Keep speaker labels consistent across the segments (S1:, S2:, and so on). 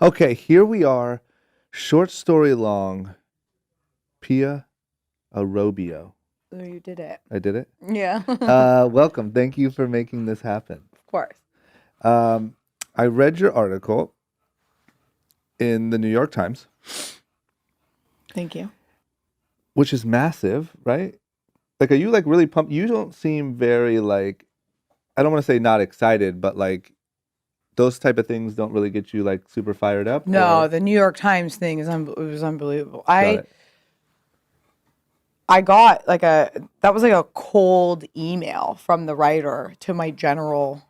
S1: Okay, here we are. Short story long. Pia Arrobio.
S2: Oh, you did it.
S1: I did it?
S2: Yeah.
S1: Welcome. Thank you for making this happen.
S2: Of course.
S1: I read your article in the New York Times,
S2: Thank you.
S1: which is massive, right? Like, are you like really pumped? You don't seem very like, I don't want to say not excited, but like those type of things don't really get you like super fired up?
S2: No,
S1: Or
S2: the New York Times thing is it was unbelievable.
S1: got it.
S2: I got that was like a cold email from the writer to my general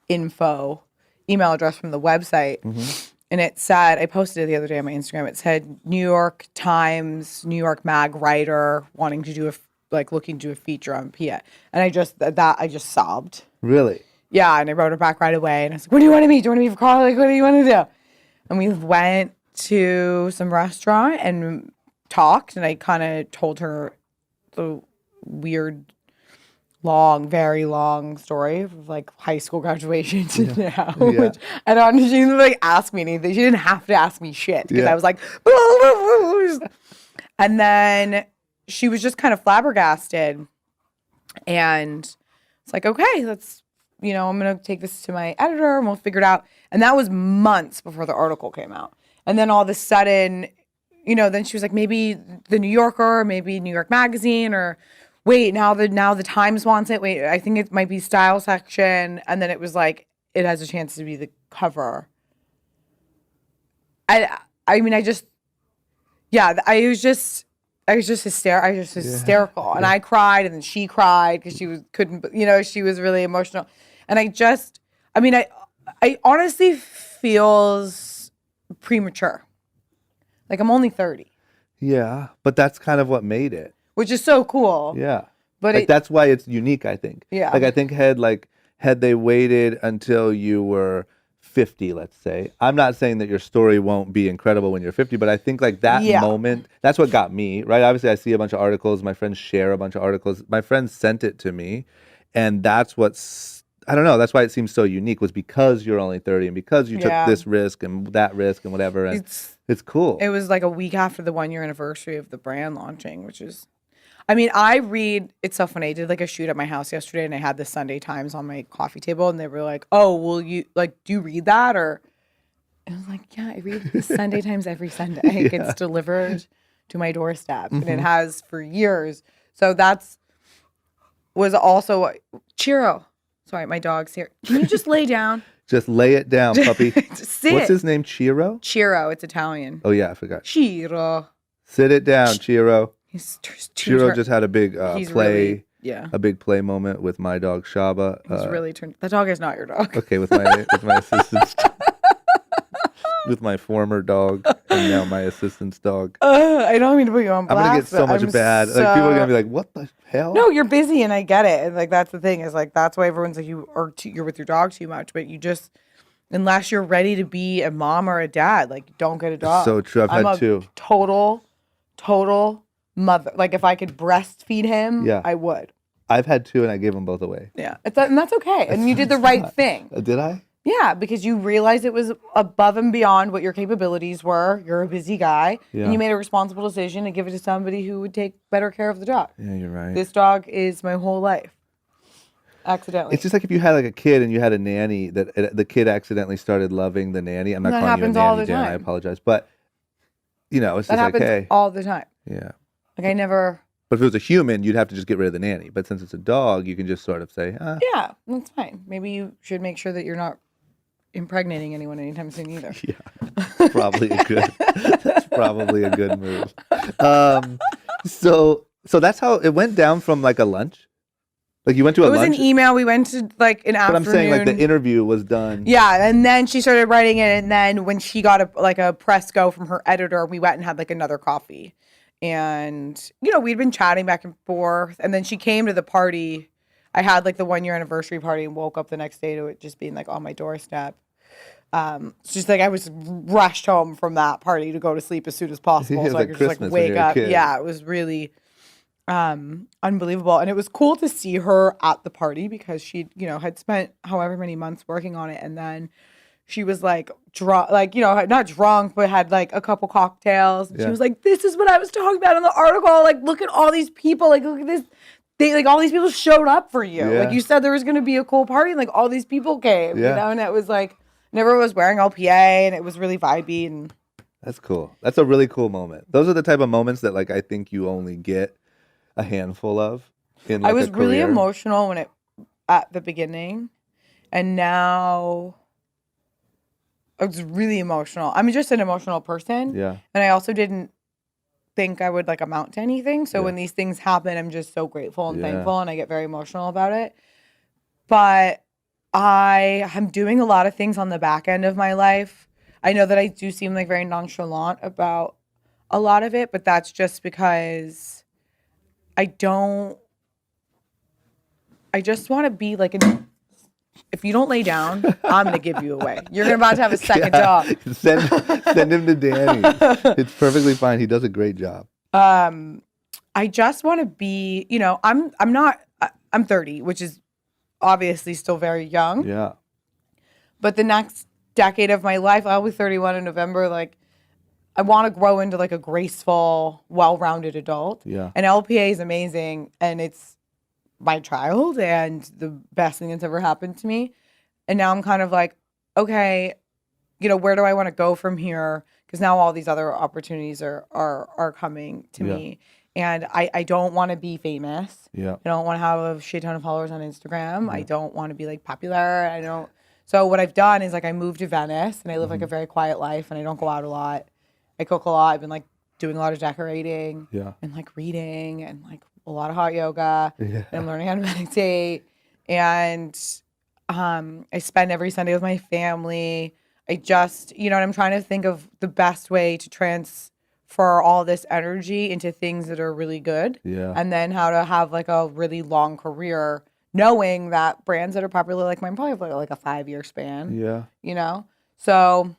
S2: info email address from the website. And it said, I posted it the other day on my Instagram. It said New York Times, New York Mag writer wanting to do looking to do a feature on Pia. And I just sobbed.
S1: Really?
S2: Yeah, and I wrote her back right away. And I was like, what do you want to meet? Do you want to meet for coffee? Like, what do you want to do? And we went to some restaurant and talked. And I kind of told her the weird, very long story of like high school graduation to now.
S1: Yeah.
S2: Which I don't, she didn't like ask me anything. She didn't have to ask me shit because
S1: Yeah.
S2: I was like, and then she was just kind of flabbergasted. And it's like, okay, let's, I'm going to take this to my editor and we'll figure it out. And that was months before the article came out. And then all of a sudden, then she was like, maybe the New Yorker, maybe New York Magazine, or wait, now the Times wants it. Wait, I think it might be style section. And then it was like, it has a chance to be the cover. I was just hysterical. And I cried and then she cried because she was really emotional. And I honestly feels premature. Like I'm only 30.
S1: Yeah, but that's kind of what made it.
S2: Which is so cool.
S1: Yeah.
S2: But
S1: like that's why it's unique, I think.
S2: Yeah.
S1: Like I think had they waited until you were 50, let's say. I'm not saying that your story won't be incredible when you're 50, but I think like that moment, that's what got me, right? Obviously I see a bunch of articles, my friends share a bunch of articles. My friends sent it to me, and that's I don't know, that's why it seems so unique, was because you're only 30 and because you took this risk and that risk and whatever. And it's cool.
S2: It was like a week after the 1-year anniversary of the brand launching, which is, it's so funny. I did like a shoot at my house yesterday and I had the Sunday Times on my coffee table and they were like, oh, will you, like, do you read that? And I was like, yeah, I read the Sunday Times every Sunday. It gets delivered to my doorstep and it has for years. So was also, Chiro. Sorry, my dog's here. Can you just lay down?
S1: Just lay it down, puppy.
S2: Just sit.
S1: What's his name? Chiro?
S2: Chiro. It's Italian.
S1: Oh, yeah, I forgot.
S2: Chiro.
S1: Sit it down, Chiro. Chiro just had a big
S2: really,
S1: a big play moment with my dog Shaba.
S2: He's really turned. That dog is not your dog.
S1: Okay, with my assistant's with my former dog and now my assistant's dog.
S2: I don't mean to put you on blast.
S1: I'm gonna get so much bad. Like people are gonna be like, "What the hell?"
S2: No, you're busy, and I get it. And like that's the thing is like that's why everyone's like you're with your dog too much. But you just unless you're ready to be a mom or a dad, like don't get a dog.
S1: So true. I've had two.
S2: Total mother. Like if I could breastfeed him, I would.
S1: I've had two, and I gave them both away.
S2: Yeah, and that's okay. And you did the right thing.
S1: Did I?
S2: Yeah, because you realized it was above and beyond what your capabilities were. You're a busy guy, and you made a responsible decision to give it to somebody who would take better care of the dog.
S1: Yeah, you're right.
S2: This dog is my whole life. Accidentally.
S1: It's just like if you had like a kid and you had a nanny that the kid accidentally started loving the nanny. I'm not calling you a nanny, Dan. I apologize, but it's just
S2: that happens
S1: hey.
S2: all the time.
S1: Yeah.
S2: Like I never.
S1: But if it was a human, you'd have to just get rid of the nanny. But since it's a dog, you can just sort of say,
S2: yeah, that's fine. Maybe you should make sure that you're not impregnating anyone anytime soon either.
S1: Yeah, that's probably a good move. So that's how it went down from like a lunch. Like you went to a lunch?
S2: It was an email. We went to like an afternoon.
S1: But I'm saying like the interview was done.
S2: Yeah, and then she started writing it, and then when she got a press go from her editor, we went and had like another coffee. And, we'd been chatting back and forth. And then she came to the party. I had like the 1-year anniversary party and woke up the next day to it just being like on my doorstep. It's just like I was rushed home from that party to go to sleep as soon as possible. So I could just like wake up. Yeah, it was really unbelievable. And it was cool to see her at the party because she, had spent however many months working on it. And then she was like drunk, like, you know, not drunk, but had like a couple cocktails. She was like, this is what I was talking about in the article. Like, look at all these people. Like, look at this. They, like, all these people showed up for you. Like, you said there was going to be a cool party, and like all these people came, you know, and it was like, never was wearing LPA, and it was really vibey. And
S1: that's cool. That's a really cool moment. Those are the type of moments that, like, I think you only get a handful of in, like,
S2: I was
S1: a
S2: really
S1: career.
S2: emotional when at the beginning, and now I was really emotional. I'm just an emotional person.
S1: Yeah.
S2: And I also didn't think I would like amount to anything. So when these things happen, I'm just so grateful and thankful, and I get very emotional about it. But I am doing a lot of things on the back end of my life. I know that I do seem like very nonchalant about a lot of it, but that's just because I just want to be like if you don't lay down, I'm going to give you away. You're about to have a second job.
S1: Send him to Danny. It's perfectly fine. He does a great job.
S2: I just want to be, you know, I'm 30, which is obviously still very young.
S1: Yeah.
S2: But the next decade of my life, I'll be 31 in November, like, I want to grow into like a graceful, well-rounded adult.
S1: Yeah.
S2: And LPA is amazing, and it's my child and the best thing that's ever happened to me. And now I'm kind of like, okay, you know, where do I want to go from here? Because now all these other opportunities are coming to me. And I don't want to be famous.
S1: Yeah.
S2: I don't want to have a shit ton of followers on Instagram. I don't want to be like popular. So what I've done is like I moved to Venice, and I live like a very quiet life, and I don't go out a lot. I cook a lot. I've been like doing a lot of decorating and like reading and like a lot of hot yoga. And I'm learning how to meditate. And I spend every Sunday with my family. I just, you know, and I'm trying to think of the best way to transfer all this energy into things that are really good.
S1: Yeah.
S2: And then how to have like a really long career, knowing that brands that are popular like mine probably have like a 5-year span.
S1: Yeah.
S2: You know? So.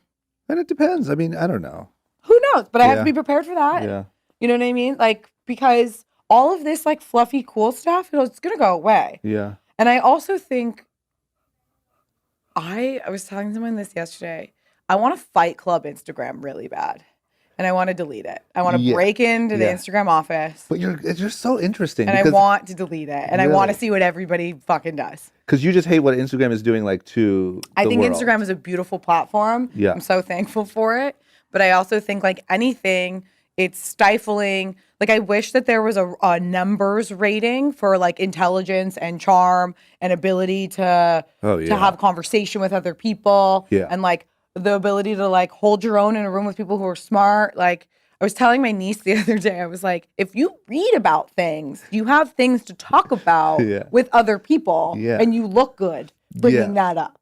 S1: And it depends. I mean, I don't know.
S2: Who knows? But I have to be prepared for that.
S1: Yeah.
S2: You know what I mean? Like, because all of this like fluffy cool stuff, it's going to go away.
S1: Yeah.
S2: And I also think I was telling someone this yesterday. I want to Fight Club Instagram really bad. And I want to delete it. I want to break into the Instagram office.
S1: But you're so interesting.
S2: And I want to delete it. And I want to see what everybody fucking does.
S1: Because you just hate what Instagram is doing, like, to
S2: I think
S1: world.
S2: Instagram is a beautiful platform.
S1: Yeah.
S2: I'm so thankful for it. But I also think, like anything, it's stifling. Like, I wish that there was a numbers rating for, like, intelligence and charm and ability to have conversation with other people.
S1: Yeah.
S2: And, like, the ability to, like, hold your own in a room with people who are smart. Like, I was telling my niece the other day, I was like, if you read about things, you have things to talk about with other people. Yeah. And you look good bringing that up.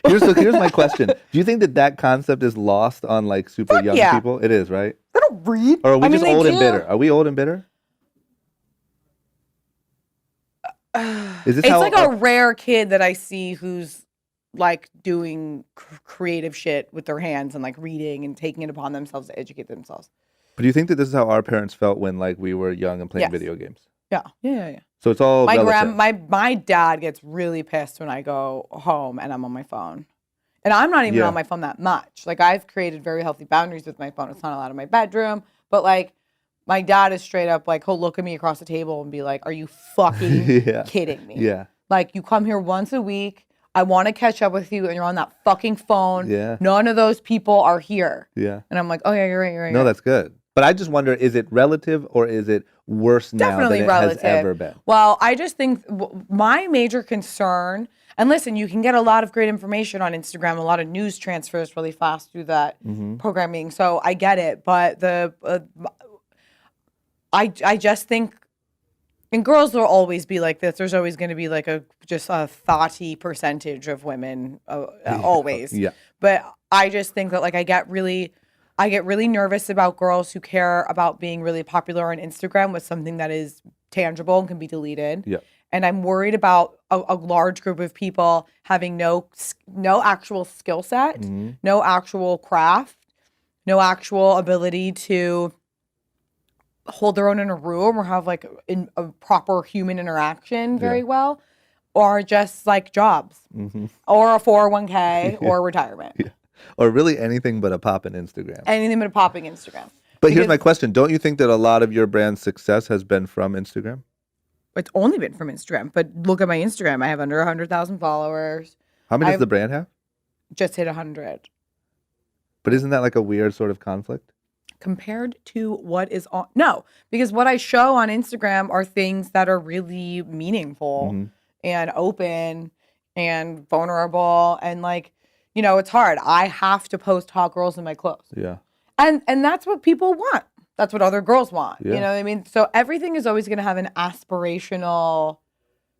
S1: Here's my question. Do you think that concept is lost on like super young people? It is, right?
S2: They don't read.
S1: Or are we just old and bitter? Are we old and bitter?
S2: It's like a rare kid that I see who's like doing creative shit with their hands and like reading and taking it upon themselves to educate themselves.
S1: But do you think that this is how our parents felt when like we were young and playing video games?
S2: Yeah.
S1: So it's all
S2: my dad gets really pissed when I go home and I'm on my phone. And I'm not even on my phone that much. Like, I've created very healthy boundaries with my phone. It's not allowed in my bedroom. But like, my dad is straight up like, he'll look at me across the table and be like, are you fucking kidding me?
S1: Yeah.
S2: Like, you come here once a week. I want to catch up with you, and you're on that fucking phone.
S1: Yeah.
S2: None of those people are here.
S1: Yeah.
S2: And I'm like, oh yeah, you're right.
S1: No, that's good. But I just wonder, is it relative or is it worse now than it has ever been?
S2: Well, I just think my major concern, and listen, you can get a lot of great information on Instagram. A lot of news transfers really fast through that programming. So I get it. But I just think, and girls will always be like this. There's always going to be like just a thoughty percentage of women, always.
S1: Yeah.
S2: But I just think that like I get really nervous about girls who care about being really popular on Instagram with something that is tangible and can be deleted.
S1: Yeah.
S2: And I'm worried about a large group of people having no actual skill set, no actual craft, no actual ability to hold their own in a room or have like a proper human interaction very well, or just like jobs or a 401k or retirement.
S1: Yeah. Or really anything but a popping Instagram.
S2: Anything but a popping Instagram.
S1: But here's my question. Don't you think that a lot of your brand's success has been from Instagram?
S2: It's only been from Instagram. But look at my Instagram. I have under 100,000 followers.
S1: How many does the brand have?
S2: Just hit 100.
S1: But isn't that like a weird sort of conflict?
S2: Compared to what is on... No, because what I show on Instagram are things that are really meaningful and open and vulnerable. And like, you know, it's hard. I have to post hot girls in my clothes.
S1: Yeah.
S2: And that's what people want. That's what other girls want.
S1: Yeah.
S2: You know what I mean? So everything is always going to have an aspirational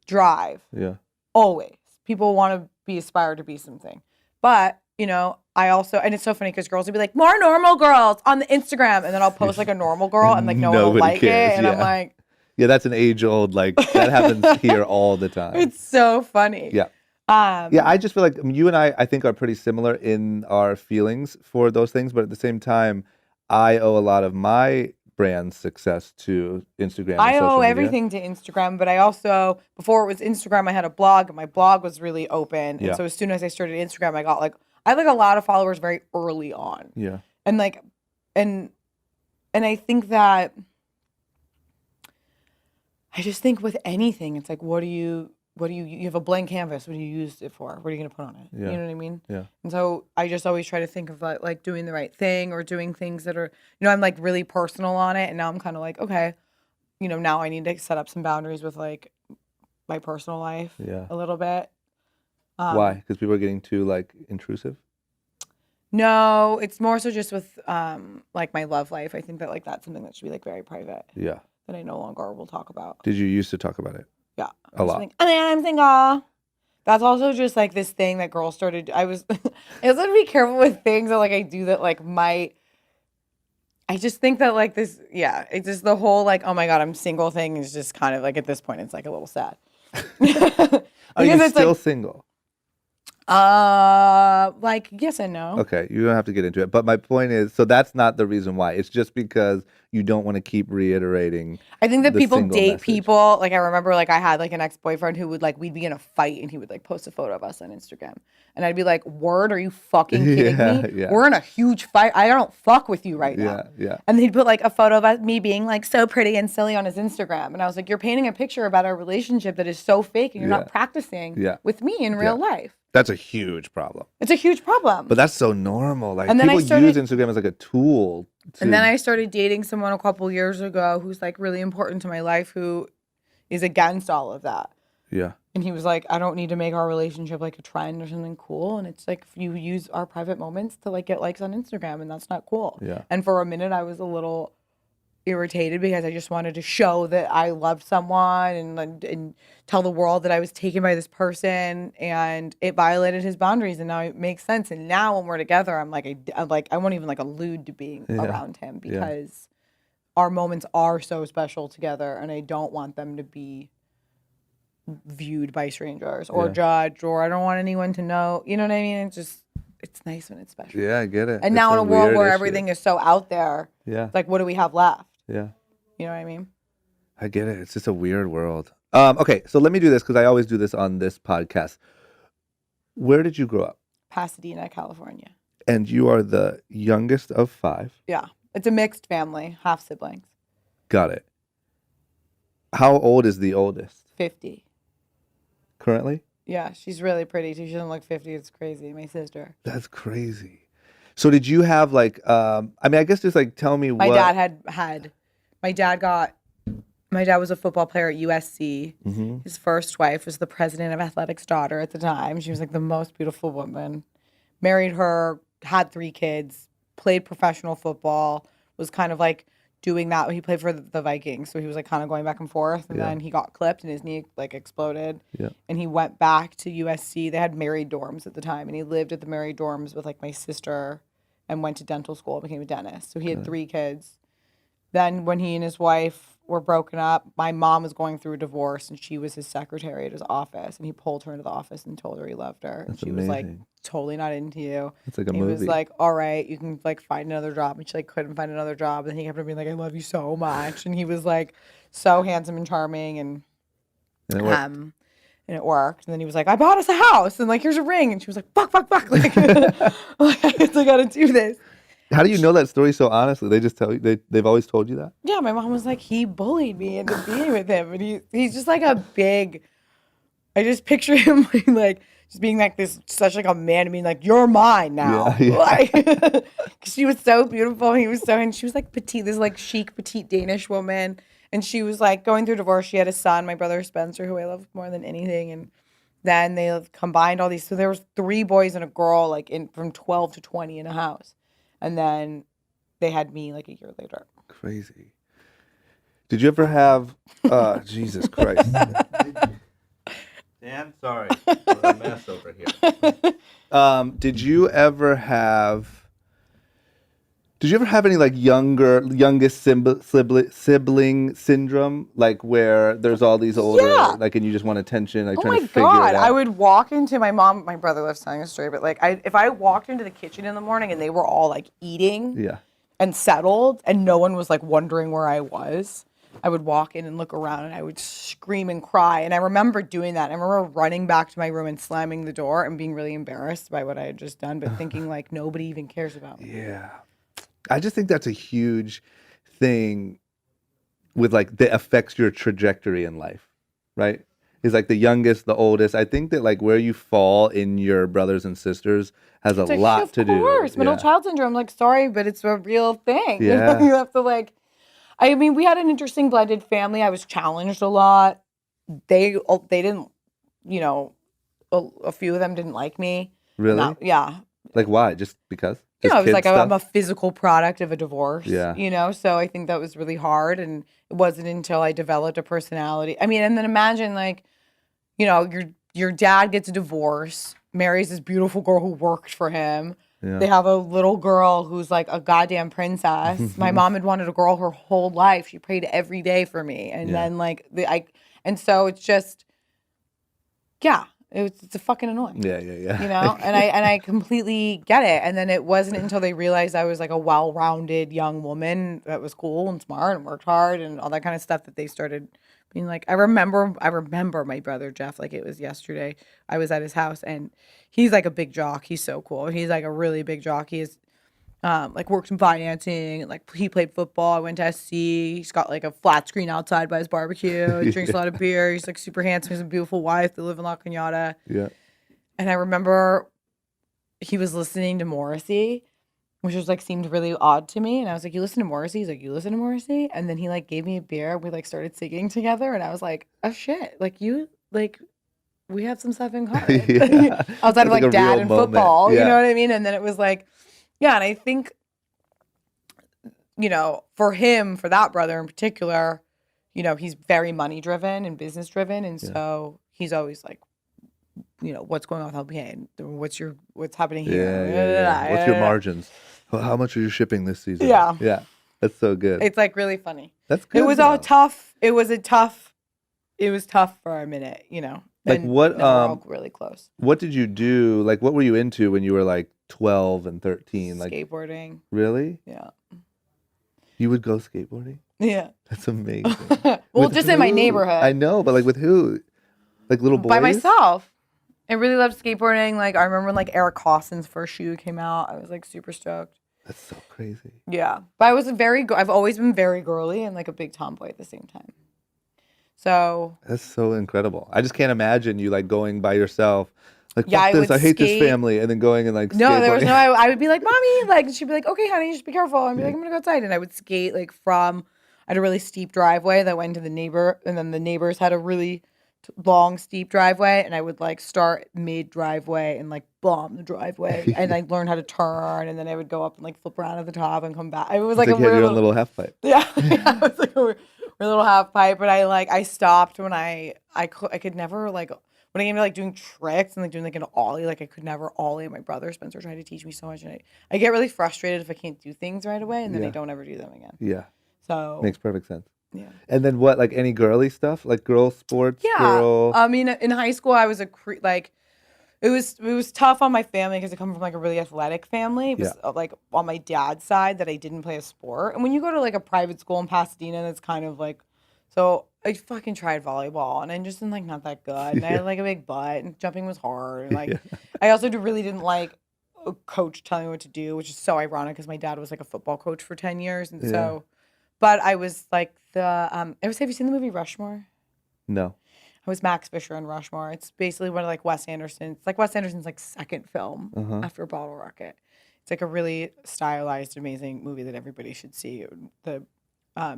S2: drive.
S1: Yeah.
S2: Always. People want to be aspired to be something. But, you know, I also, and it's so funny because girls will be like, more normal girls on the Instagram. And then I'll post like a normal girl and like no one will like
S1: cares.
S2: it. And I'm like,
S1: yeah, that's an age old, like that happens here all the time.
S2: It's so funny.
S1: Yeah. Yeah, I just feel like you and I think, are pretty similar in our feelings for those things. But at the same time, I owe a lot of my brand success to Instagram and
S2: I
S1: social
S2: owe
S1: media.
S2: everything to Instagram, but I also, before it was Instagram, I had a blog, and my blog was really open. And so as soon as I started Instagram, I had like a lot of followers very early on.
S1: Yeah.
S2: And like, and I think that, I just think with anything, it's like, you have a blank canvas. What do you use it for? What are you going to put on it?
S1: Yeah.
S2: You know what I mean?
S1: Yeah.
S2: And so I just always try to think of like doing the right thing or doing things that are, you know, I'm like really personal on it. And now I'm kind of like, okay, you know, now I need to set up some boundaries with like my personal life a little bit.
S1: Why? Because people are getting too like intrusive?
S2: No, it's more so just with like my love life. I think that like that's something that should be like very private.
S1: Yeah.
S2: That I no longer will talk about.
S1: Did you used to talk about it?
S2: Yeah.
S1: A lot.
S2: And then I'm single. That's also just like this thing that girls started. I was to be careful with things that like I do that like might. I just think that like this, it's just the whole like, oh my God, I'm single thing is just kind of like at this point, it's like a little sad.
S1: Are you still single?
S2: Like yes and no.
S1: Okay, you don't have to get into it. But my point is, so that's not the reason why. It's just because you don't want to keep reiterating.
S2: I think that people date
S1: message.
S2: people. Like I remember, like I had like an ex-boyfriend who would like we'd be in a fight and he would like post a photo of us on Instagram, and I'd be like, "Word, are you fucking kidding me?
S1: Yeah.
S2: We're in a huge fight. I don't fuck with you right now."
S1: Yeah.
S2: And he'd put like a photo of me being like so pretty and silly on his Instagram, and I was like, "You're painting a picture about our relationship that is so fake, and you're not practicing with me in real life."
S1: That's a huge problem.
S2: It's a huge problem.
S1: But that's so normal. Like
S2: and then
S1: people use Instagram as like a tool.
S2: And then I started dating someone a couple years ago who's like really important to my life who is against all of that.
S1: Yeah.
S2: And he was like, I don't need to make our relationship like a trend or something cool. And it's like you use our private moments to like get likes on Instagram, and that's not cool.
S1: Yeah.
S2: And for a minute I was a little irritated because I just wanted to show that I loved someone and tell the world that I was taken by this person, and it violated his boundaries, and now it makes sense. And now when we're together, I'm like I won't even like allude to being around him because our moments are so special together, and I don't want them to be viewed by strangers or judged, or I don't want anyone to know. You know what I mean? It's nice when it's special.
S1: Yeah, I get it.
S2: And now in a world where everything is so out there, it's like, what do we have left?
S1: Yeah.
S2: You know what I mean?
S1: I get it. It's just a weird world. Okay, so let me do this because I always do this on this podcast. Where did you grow up?
S2: Pasadena, California.
S1: And you are the youngest of 5?
S2: Yeah. It's a mixed family, half siblings.
S1: Got it. How old is the oldest?
S2: 50.
S1: Currently?
S2: Yeah, she's really pretty too. She doesn't look 50. It's crazy. My sister.
S1: That's crazy. So did you have like, I mean, I guess just like tell me
S2: my dad had, my dad was a football player at USC. Mm-hmm. His first wife was the president of athletics' daughter at the time. She was like the most beautiful woman. Married her, had 3 kids, played professional football, was kind of like doing that. He played for the Vikings, so he was like kind of going back and forth, and then he got clipped and his knee like exploded. Yeah. And he went back to USC. They had married dorms at the time, and he lived at the married dorms with like my sister and went to dental school, became a dentist. So he had 3 kids. Then when he and his wife were broken up, my mom was going through a divorce, and she was his secretary at his office, and he pulled her into the office and told her he loved her.
S1: That's
S2: and she
S1: amazing.
S2: was like, totally not into you.
S1: It's like a
S2: and
S1: movie.
S2: He was like, all right, you can like find another job. And she like couldn't find another job. And he kept on being like, I love you so much. And he was like so handsome and charming. And and it worked. And then he was like, I bought us a house, and like, here's a ring. And she was like, fuck, like, I gotta do this.
S1: How do you know that story so honestly? They just tell you, they've always told you that?
S2: Yeah, my mom was like, he bullied me into being with him, and he's just like a big. I just picture him like just being like this, such like a man, being like, you're mine now.
S1: Yeah.
S2: Like, 'cause she was so beautiful. He was and she was like petite, this like chic, petite Danish woman. And she was like going through divorce. She had a son, my brother Spencer, who I love more than anything. And then they combined all these. So there was 3 boys and a girl, like from 12 to 20 in a house. And then they had me like a year later.
S1: Crazy. Did you ever have, Jesus Christ. Dan, sorry for a mess over here. Did you ever have any like youngest sibling syndrome, like where there's all these older, like, and you just want attention, like trying to figure it out?
S2: I would walk into my brother loves telling a story, but like if I walked into the kitchen in the morning and they were all like eating and settled and no one was like wondering where I was, I would walk in and look around and I would scream and cry. And I remember doing that. I remember running back to my room and slamming the door and being really embarrassed by what I had just done, but thinking like nobody even cares about me.
S1: Yeah. I just think that's a huge thing with like that affects your trajectory in life, right? Is like the youngest, the oldest. I think that like where you fall in your brothers and sisters has a lot to do.
S2: Of course, middle child syndrome. Like, sorry, but it's a real thing.
S1: Yeah.
S2: You have to like. I mean, we had an interesting blended family. I was challenged a lot. They didn't, you know, a few of them didn't like me.
S1: Really?
S2: Yeah.
S1: Like why? Just because?
S2: You know, it was like I'm a physical product of a divorce.
S1: Yeah.
S2: You know, so I think that was really hard. And it wasn't until I developed a personality. I mean, and then imagine like, you know, your dad gets a divorce, marries this beautiful girl who worked for him. Yeah. They have a little girl who's like a goddamn princess. My mom had wanted a girl her whole life. She prayed every day for me. And then like and so it's just, yeah. It's a fucking annoying.
S1: Yeah.
S2: You know, and I completely get it. And then it wasn't until they realized I was like a well-rounded young woman that was cool and smart and worked hard and all that kind of stuff that they started being like. I remember my brother Jeff like it was yesterday. I was at his house and he's like a big jock. He's so cool. He's like a really big jock. He is like worked in financing and like he played football. I went to SC. He's got like a flat screen outside by his barbecue. He drinks a lot of beer. He's like super handsome. He has a beautiful wife. They live in La Cañada.
S1: Yeah.
S2: And I remember he was listening to Morrissey, which was like seemed really odd to me. And I was like, "You listen to Morrissey?" He's like, "You listen to Morrissey?" And then he like gave me a beer. We like started singing together, and I was like, "Oh shit! Like you like." We have some stuff in common.
S1: Yeah.
S2: Outside of like dad and football,
S1: yeah.
S2: You know what I mean? And then it was like, yeah, and I think, you know, for him, for that brother in particular, you know, he's very money driven and business driven. And so he's always like, you know, what's going on with LPA? And what's happening here?
S1: Yeah. What's your margins? How much are you shipping this season?
S2: Yeah.
S1: Yeah. That's so good.
S2: It's like really funny.
S1: That's good.
S2: It was tough for a minute, you know.
S1: Like what
S2: we're all really close.
S1: What did you do? Like what were you into when you were like 12 and 13? Like
S2: skateboarding.
S1: Really?
S2: Yeah.
S1: You would go skateboarding?
S2: Yeah.
S1: That's amazing.
S2: Well, just in my neighborhood.
S1: I know, but like with who? Like little boys?
S2: By myself. I really loved skateboarding. Like I remember when like Eric Clausen's first shoe came out. I was like super stoked.
S1: That's so crazy.
S2: Yeah. But I've always been very girly and like a big tomboy at the same time. So
S1: that's so incredible. I just can't imagine you like going by yourself. Like, fuck this, I hate this family, and then going and like
S2: no, there was no. I would be like, "Mommy," like she'd be like, "Okay, honey, just be careful." I'd be like, "I'm gonna go outside," and I would skate like I had a really steep driveway that went to the neighbor, and then the neighbors had a really long steep driveway, and I would like start mid driveway and like bomb the driveway, and I learned how to turn, and then I would go up and like flip around at the top and come back. It was like
S1: you had your own little half pipe.
S2: Yeah, it was like a little half pipe, but I stopped when I could never like. When I came to like doing tricks and like doing like an ollie, like I could never ollie. My brother Spencer tried to teach me so much, and I get really frustrated if I can't do things right away, and then I don't ever do them again.
S1: Yeah.
S2: So
S1: makes perfect sense.
S2: Yeah.
S1: And then what? Like any girly stuff, like girl sports.
S2: Yeah.
S1: Girl...
S2: I mean, in high school, I was like, it was tough on my family because I come from like a really athletic family. It was like on my dad's side that I didn't play a sport, and when you go to like a private school in Pasadena, that's kind of like. So I fucking tried volleyball and I'm just like not that good. And I had like a big butt and jumping was hard. Like I also really didn't like a coach telling me what to do, which is so ironic because my dad was like a football coach for 10 years. And so, but I was like have you seen the movie Rushmore?
S1: No.
S2: I was Max Fisher in Rushmore. It's basically one of like Wes Anderson's like second film after Bottle Rocket. It's like a really stylized, amazing movie that everybody should see. The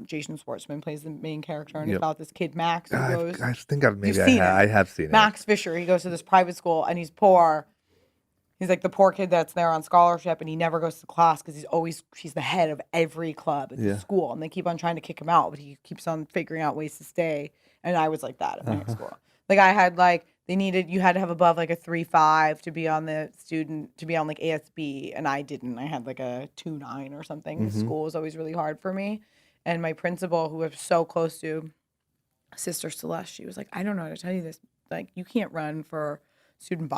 S2: Jason Schwartzman plays the main character, and it's about this kid Max who goes.
S1: I think I have seen it.
S2: Max Fisher. He goes to this private school, and he's poor. He's like the poor kid that's there on scholarship, and he never goes to class because he's the head of every club at the school, and they keep on trying to kick him out, but he keeps on figuring out ways to stay. And I was like that at my school. Like I had like you had to have above like a 3.5 to be on like ASB, and I didn't. I had like a 2.9 or something. School was always really hard for me. And my principal, who was so close to Sister Celeste, she was like, I don't know how to tell you this. Like, you can't run for student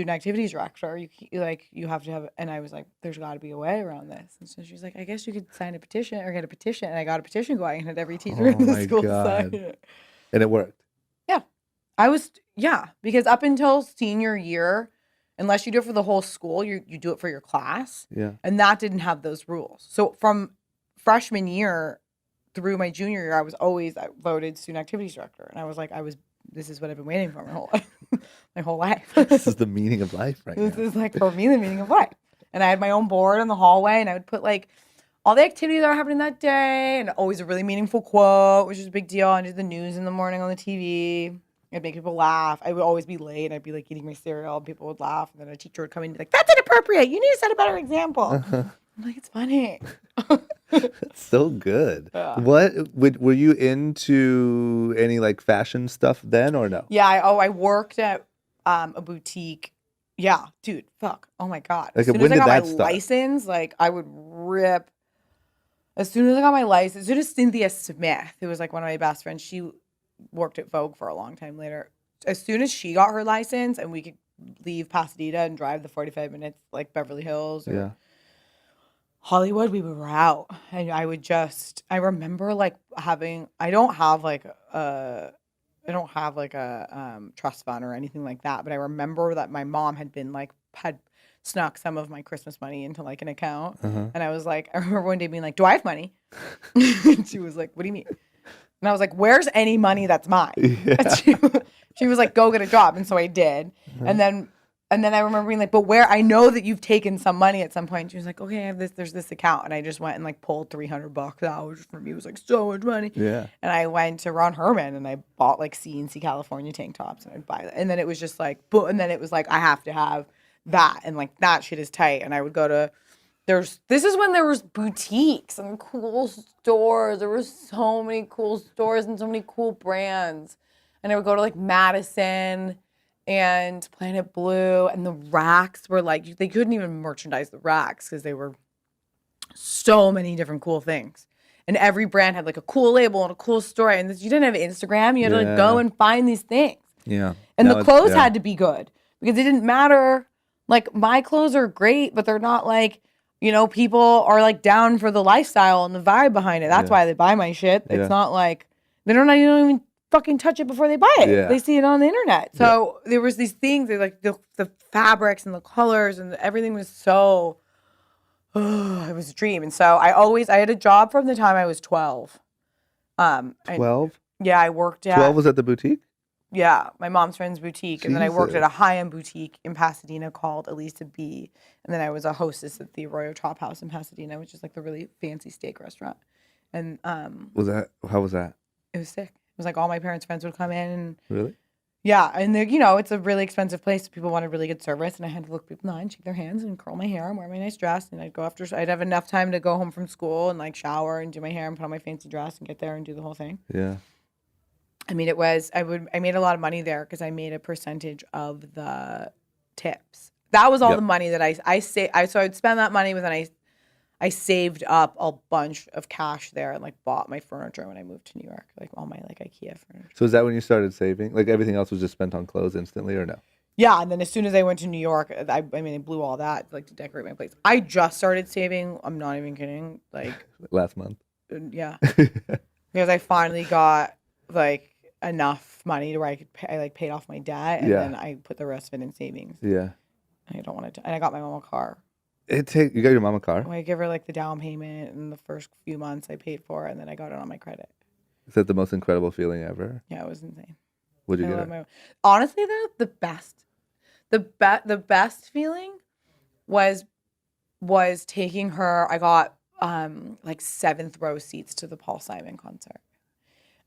S2: activities director. You have to have, and I was like, there's got to be a way around this. And so she's like, I guess you could sign a petition or get a petition. And I got a petition going and had every teacher in the school sign it.
S1: And it worked.
S2: Yeah. Because up until senior year, unless you do it for the whole school, you do it for your class.
S1: Yeah.
S2: And that didn't have those rules. So from freshman year through my junior year, I voted student activities director. And I was like, this is what I've been waiting for my whole life.
S1: This is the meaning of life right now.
S2: This is like, for me, the meaning of life. And I had my own board in the hallway, and I would put like all the activities that were happening that day, and always a really meaningful quote, which is a big deal. I did the news in the morning on the TV. I'd make people laugh. I would always be late. I'd be like eating my cereal, and people would laugh. And then a teacher would come in and be like, that's inappropriate. You need to set a better example. I'm like, it's funny.
S1: That's so good.
S2: Yeah.
S1: Were you into any like fashion stuff then or no?
S2: Yeah. I worked at a boutique. Yeah, dude. Fuck. Oh my God.
S1: Like,
S2: as soon as I got my license, like I would rip. As soon as I got my license, as soon as Cynthia Smith, who was like one of my best friends, she worked at Vogue for a long time later. As soon as she got her license and we could leave Pasadena and drive the 45 minutes like Beverly Hills or Hollywood, we were out. And I remember like I don't have like a trust fund or anything like that, but I remember that my mom had snuck some of my Christmas money into like an account. And I was like, I remember one day being like, do I have money? And she was like, what do you mean? And I was like, where's any money that's mine? Yeah. She was like, go get a job. And so I did. And then I remember being like, but where? I know that you've taken some money at some point. She was like, okay, I have this, there's this account. And I just went and like pulled $300 out, which for me was like so much money. Yeah. And I went to Ron Herman and I bought like CNC California tank tops and I'd buy that. And then it was just like, and then it was like, I have to have that. And like that shit is tight. And I would go to, this is when there was boutiques and cool stores. There were so many cool stores and so many cool brands. And I would go to like Madison and Planet Blue, and the racks were like, they couldn't even merchandise the racks because they were so many different cool things. And every brand had like a cool label and a cool story. And you didn't have Instagram. You had to like go and find these things. Yeah. And the clothes had to be good because it didn't matter. Like my clothes are great, but they're not like, people are like down for the lifestyle and the vibe behind it. That's why they buy my shit. It's not like you don't even fucking touch it before they buy it. Yeah. They see it on the internet. So there was these things that like the fabrics and the colors and everything was so, it was a dream. And so I had a job from the time I was 12.
S1: 12?
S2: Yeah, I worked at.
S1: 12 was at the boutique?
S2: Yeah, my mom's friend's boutique. Jesus. And then I worked at a high-end boutique in Pasadena called Elisa B. And then I was a hostess at the Arroyo Chop House in Pasadena, which is like the really fancy steak restaurant. And
S1: how was that?
S2: It was sick. It was like all my parents' friends would come in. And
S1: really?
S2: Yeah, and it's a really expensive place. So people wanted really good service, and I had to look people in the eye and shake their hands and curl my hair and wear my nice dress. And I'd have enough time to go home from school and like shower and do my hair and put on my fancy dress and get there and do the whole thing. Yeah. I mean, I made a lot of money there because I made a percentage of the tips. That was all the money that I saved. So I'd spend that money, but then I saved up a bunch of cash there and like bought my furniture when I moved to New York, like all my like IKEA furniture.
S1: So is that when you started saving? Like everything else was just spent on clothes instantly, or no?
S2: Yeah, and then as soon as I went to New York, I blew all that like to decorate my place. I just started saving. I'm not even kidding. Like
S1: last month.
S2: Yeah. because I finally got like enough money to where I could pay, I like paid off my debt, and then I put the rest of it in savings.
S1: Yeah.
S2: I don't want to, and I got my mom a car.
S1: You got your mom a car?
S2: I give her like the down payment, and the first few months I paid for it, and then I got it on my credit.
S1: Is that the most incredible feeling ever?
S2: Yeah, it was insane.
S1: What'd you get her?
S2: Honestly, though, the best feeling was taking her. I got like 7th row seats to the Paul Simon concert,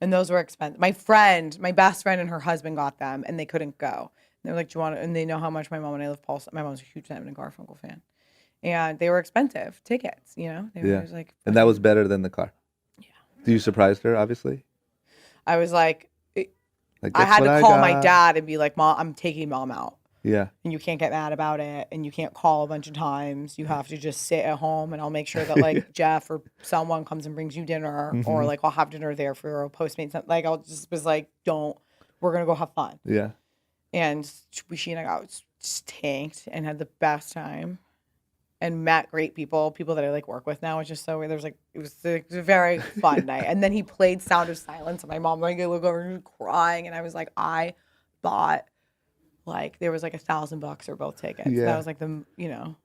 S2: and those were expensive. My best friend, and her husband got them, and they couldn't go. And they're like, "Do you want to?" And they know how much my mom and I love Paul. My mom's a huge Simon and Garfunkel fan, and they were expensive tickets. You know, they were like,
S1: and that was better than the car.
S2: Yeah.
S1: You surprised her, obviously.
S2: I was like I had to call my dad and be like, "Mom, I'm taking mom out."
S1: Yeah.
S2: And you can't get mad about it, and you can't call a bunch of times. You have to just sit at home, and I'll make sure that like Jeff or someone comes and brings you dinner, or like I'll have dinner there for a Postmates. Like I'll just was like, we're gonna go have fun.
S1: Yeah.
S2: And she and I got just tanked and had the best time, and met great people that I like work with now. It's just so weird. It was a very fun night. And then he played Sound of Silence, and my mom like look over and crying, and I was like, I bought like there was like $1,000 for both tickets. Yeah. That was like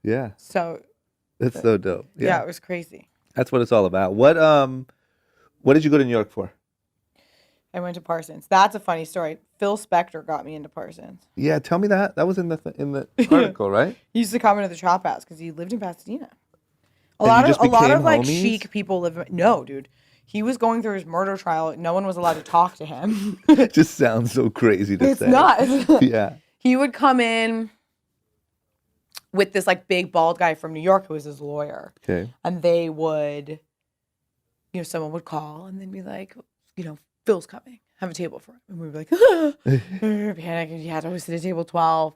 S1: Yeah.
S2: So
S1: it's so dope.
S2: Yeah, it was crazy.
S1: That's what it's all about. What did you go to New York for?
S2: I went to Parsons. That's a funny story. Phil Spector got me into Parsons.
S1: Yeah, tell me that. That was in the article, right?
S2: He used to come into the Trap House because he lived in Pasadena. A lot of like chic people live. No, dude. He was going through his murder trial. No one was allowed to talk to him.
S1: It just sounds so crazy to say.
S2: It's not.
S1: Yeah.
S2: He would come in with this like big bald guy from New York who was his lawyer. Okay. And they would, someone would call and then be like, Phil's coming. Have a table for him. And we were like, panic. And he had to always sit at table 12.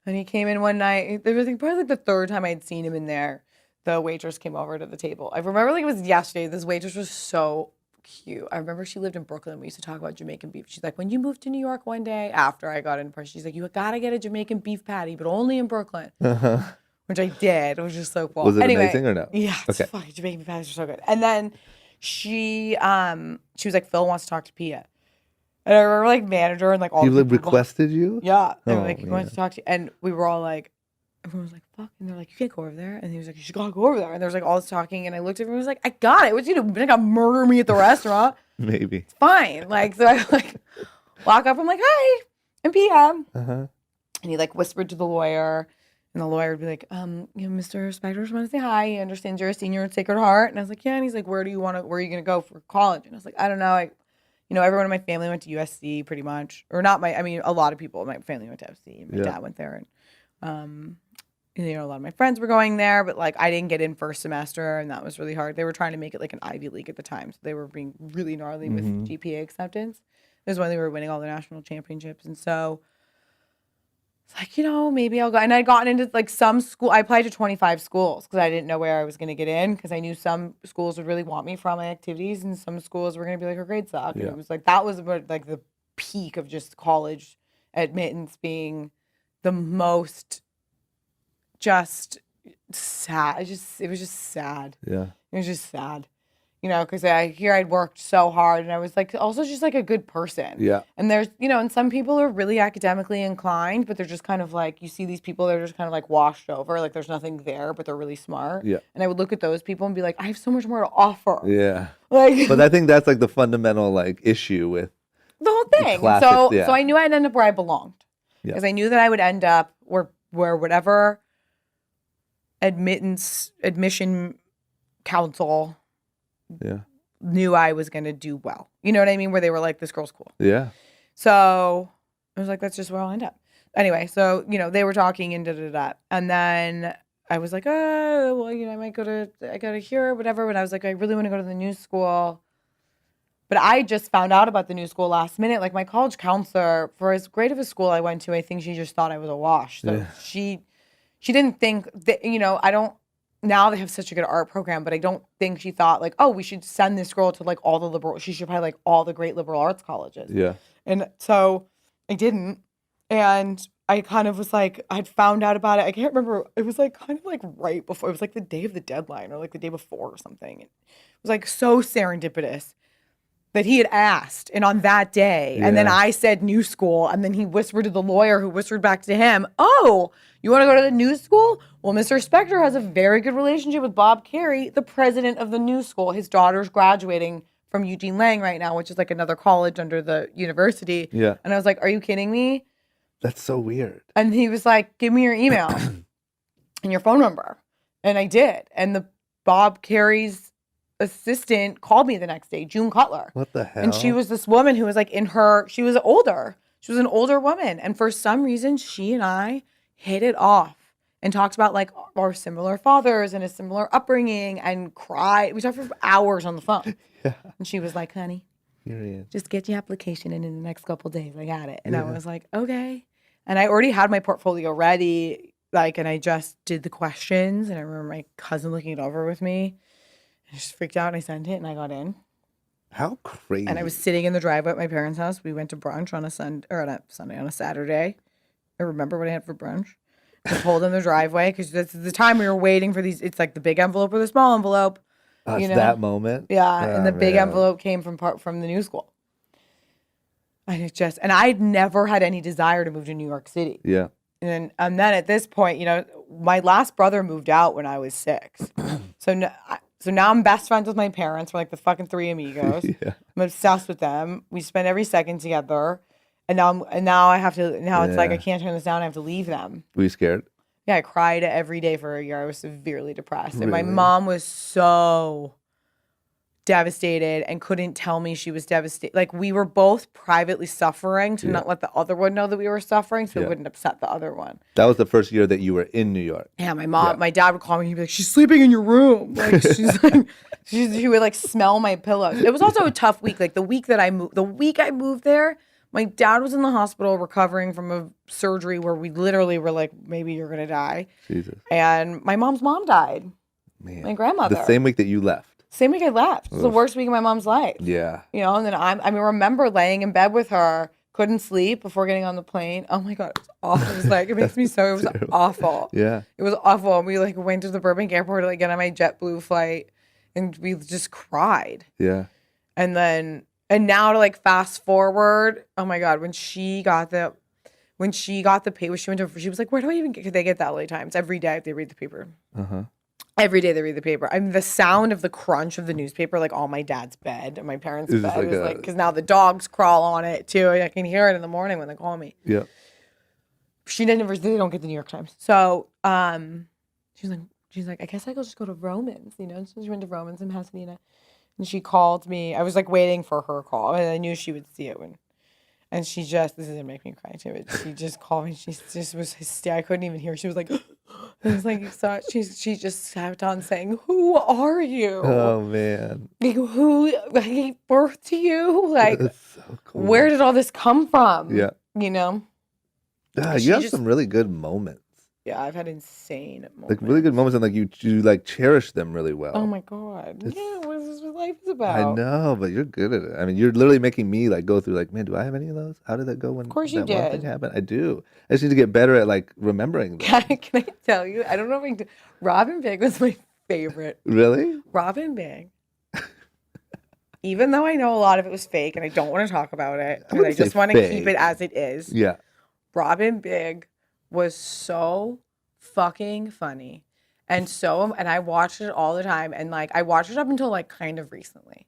S2: And he came in one night. There was probably like the 3rd time I'd seen him in there. The waitress came over to the table. I remember like it was yesterday. This waitress was so cute. I remember she lived in Brooklyn. We used to talk about Jamaican beef. She's like, when you moved to New York one day after I got in person, she's like, you gotta get a Jamaican beef patty, but only in Brooklyn. Which I did. It was just so cool.
S1: Was it amazing or no?
S2: Yeah, it's funny. Jamaican beef patties are so good. And then she was like, Phil wants to talk to Pia. And I remember like manager and like all
S1: the people requested you?
S2: Yeah. They were like, he wants to talk to you. And we were all like, everyone was like, fuck. And they're like, you can't go over there. And he was like, you should go over there. And there was like all this talking. And I looked at him and was like, I got it. What's you gonna like murder me at the restaurant?
S1: Maybe.
S2: It's fine. Like, so I like walk up. I'm like, hi, I'm Pia. And he like whispered to the lawyer. And the lawyer would be like, Mr. Spector, just want to say hi. He understands you're a senior at Sacred Heart. And I was like, yeah. And he's like, where are you going to go for college? And I was like, I don't know. Everyone in my family went to USC pretty much. Or not a lot of people in my family went to FC. My dad went there. And, a lot of my friends were going there. But, like, I didn't get in first semester. And that was really hard. They were trying to make it, like, an Ivy League at the time. So they were being really gnarly with GPA acceptance. It was when they were winning all the national championships. And so it's like, maybe I'll go. And I'd gotten into like some school. I applied to 25 schools because I didn't know where I was going to get in because I knew some schools would really want me for all my activities and some schools were going to be like, her grades suck. Yeah. And it was like, that was like the peak of just college admittance being the most just sad. It was just sad. Yeah. It was just sad. Because I'd worked so hard and I was like also just like a good person. Yeah. And there's, and some people are really academically inclined, but they're just kind of like, you see these people, they're just kind of like washed over. Like there's nothing there, but they're really smart. Yeah. And I would look at those people and be like, I have so much more to offer. Yeah. Like,
S1: but I think that's like the fundamental like issue with
S2: the whole thing. So I knew I'd end up where I belonged. Because I knew that I would end up where whatever admission council knew I was going to do well. You know what I mean? Where they were like, this girl's cool. Yeah. So I was like, that's just where I'll end up. Anyway, so, they were talking and da-da-da. And then I was like, oh, well, I go to here or whatever. But I was like, I really want to go to the new school. But I just found out about the new school last minute. Like my college counselor, for as great of a school I went to, I think she just thought I was a wash. So she didn't think that, now they have such a good art program, but I don't think she thought like, oh, we should send this girl to like she should probably like all the great liberal arts colleges. Yeah. And so I didn't. And I kind of was like, I'd found out about it. I can't remember. It was like kind of like right before, it was like the day of the deadline or like the day before or something. It was like so serendipitous that he had asked, and on that day. And then I said new school, and then he whispered to the lawyer who whispered back to him, oh, you want to go to the new school? Well, Mr. Spector has a very good relationship with Bob Carey, the president of the new school. His daughter's graduating from Eugene Lang right now, which is like another college under the university.
S1: Yeah.
S2: And I was like, are you kidding me?
S1: That's so weird.
S2: And he was like, give me your email and your phone number. And I did. And the Bob Carey's assistant called me the next day, June Cutler.
S1: What the hell?
S2: And she was this woman who was like she was older. She was an older woman. And for some reason, she and I hit it off and talked about like our similar fathers and a similar upbringing and cried. We talked for hours on the phone. Yeah. And she was like, honey, just get your application in the next couple of days. I got it. And I was like, okay. And I already had my portfolio ready. Like, and I just did the questions. And I remember my cousin looking it over with me. I just freaked out and I sent it and I got in.
S1: How crazy.
S2: And I was sitting in the driveway at my parents' house. We went to brunch on a Saturday. I remember what I had for brunch. I pulled in the driveway because this is the time we were waiting for these. It's like the big envelope or the small envelope.
S1: It's that moment.
S2: Yeah, and the big envelope came from the new school. And I'd never had any desire to move to New York City.
S1: Yeah.
S2: And then at this point, my last brother moved out when I was 6. So now I'm best friends with my parents. We're like the fucking three amigos. Yeah. I'm obsessed with them. We spend every second together. And now I have to. Now it's like I can't turn this down. I have to leave them.
S1: Were you scared?
S2: Yeah, I cried every day for a year. I was severely depressed, and my mom was so devastated and couldn't tell me she was devastated. Like we were both privately suffering to not let the other one know that we were suffering, so it wouldn't upset the other one.
S1: That was the first year that you were in New York.
S2: Yeah, my dad would call me. He'd be like, "She's sleeping in your room." Like she's like, he would like smell my pillows. It was also a tough week. Like the week I moved there. My dad was in the hospital recovering from a surgery where we literally were like, maybe you're going to die.
S1: Jesus.
S2: And my mom's mom died.
S1: Man.
S2: My grandmother.
S1: The same week that you left.
S2: Same week I left. It was the worst week of my mom's life.
S1: Yeah.
S2: And then I remember laying in bed with her, couldn't sleep before getting on the plane. Oh my God, it was awful. It was like, it makes me so, it was awful. Yeah. It was awful. We like went to the Burbank airport to like get on my JetBlue flight and we just cried. Yeah. And now to like fast forward, oh my God, when she got the paper, she was like, where do I even get, they get the LA Times every day they read the paper. Uh-huh. Every day they read the paper. I mean, the sound of the crunch of the newspaper, like on my dad's bed and my parents' bed, was like, because now the dogs crawl on it too. I can hear it in the morning when they call me. Yeah. They don't get the New York Times. So, she's like, I guess I could just go to Romans, So she went to Romans in Pasadena. And she called me. I was like waiting for her call, and I knew she would see it and she just, this is gonna make me cry too. But she just called me. She just was hysterical. I couldn't even hear. She was like, I was like, she just kept on saying, "Who are you? Oh man, like who? I gave birth to you? Like, that's so cool. Where did all this come from? Yeah, you
S1: have some really good moments.
S2: Yeah, I've had insane moments.
S1: Like really good moments, and like you like cherish them really well.
S2: Oh my God! What is this what life is about?
S1: I know, but you're good at it. I mean, you're literally making me like go through like, man, do I have any of those? How did that go when
S2: of course you
S1: that
S2: did.
S1: one thing happened? I do. I just need to get better at like remembering them.
S2: Can I tell you? I don't know if I can do. Robin Big was my favorite.
S1: Really?
S2: Robin Big. Even though I know a lot of it was fake, and I don't want to talk about it, because I just want to keep it as it is. Yeah. Robin Big was so fucking funny and I watched it all the time, and like I watched it up until like kind of recently,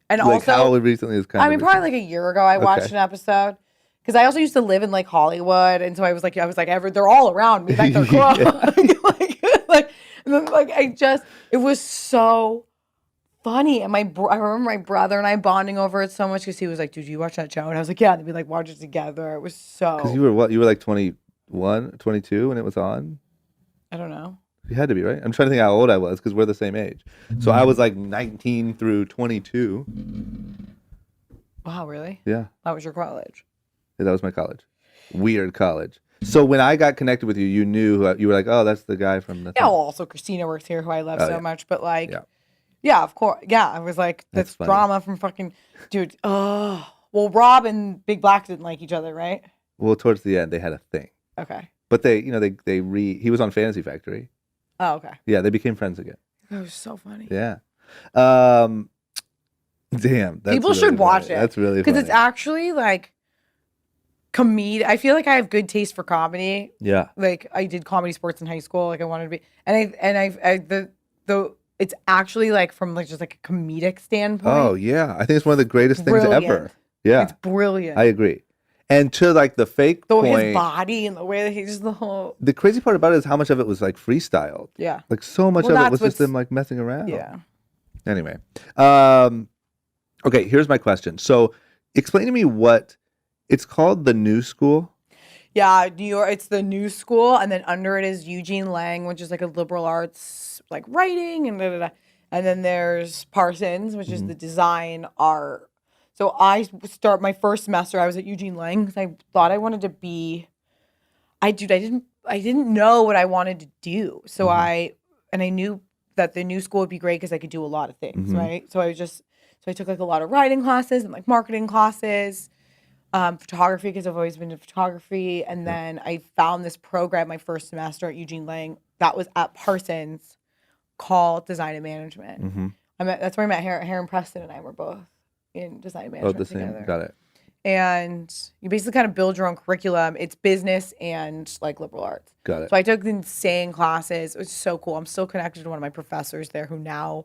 S2: and like also how recently is kind of probably like a year ago I watched an episode, because I also used to live in like Hollywood, and so I was like they're all around me like they're close. like and then like it was so funny, and I remember my brother and I bonding over it so much because he was like, dude, you watch that show? And I was like, yeah, and we like watch it together. It was so, because you
S1: were like 21, 22 when it was on.
S2: I don't know.
S1: You had to be, right? I'm trying to think how old I was because we're the same age. So I was like 19 through 22.
S2: Wow, really?
S1: Yeah.
S2: That was your college?
S1: Yeah, that was my college. Weird college. So when I got connected with you, you knew, you were like, oh, that's the guy from the
S2: thing. Well, also Christina works here, who I love so much. But like, yeah, of course. Yeah, I was like, that's drama from fucking, dude. Oh, well, Rob and Big Black didn't like each other, right?
S1: Well, towards the end, they had a thing.
S2: Okay.
S1: But he was on Fantasy Factory.
S2: Oh, okay.
S1: Yeah, they became friends again.
S2: That was so funny.
S1: Yeah. Damn. That's
S2: People
S1: really
S2: should watch
S1: funny.
S2: it.
S1: That's really funny.
S2: Because it's actually like I feel like I have good taste for comedy.
S1: Yeah.
S2: Like I did comedy sports in high school. Like I wanted to be, it's actually like from like just like a comedic standpoint.
S1: Oh yeah. I think it's one of the greatest things ever. Yeah.
S2: It's brilliant.
S1: I agree. And to like the fake point,
S2: his body and the way that he just the
S1: crazy part about it is how much of it was like freestyled.
S2: Yeah.
S1: Like so much of it was just them like messing around.
S2: Yeah.
S1: Anyway. Okay, here's my question. So explain to me what it's called, the New School.
S2: Yeah, New York, it's the New School, and then under it is Eugene Lang, which is like a liberal arts like writing and and then there's Parsons, which is the design art. So I start my first semester. I was at Eugene Lang because I thought I wanted to be. I didn't know what I wanted to do. So I knew that the New School would be great because I could do a lot of things, right? So I took like a lot of writing classes and like marketing classes, photography because I've always been into photography, and then I found this program my first semester at Eugene Lang that was at Parsons called Design and Management. That's where I met Heron Preston, and I were both in design management together.
S1: Got it.
S2: And you basically kind of build your own curriculum. It's business and like liberal arts.
S1: Got it.
S2: So I took insane classes. It was so cool. I'm still connected to one of my professors there who now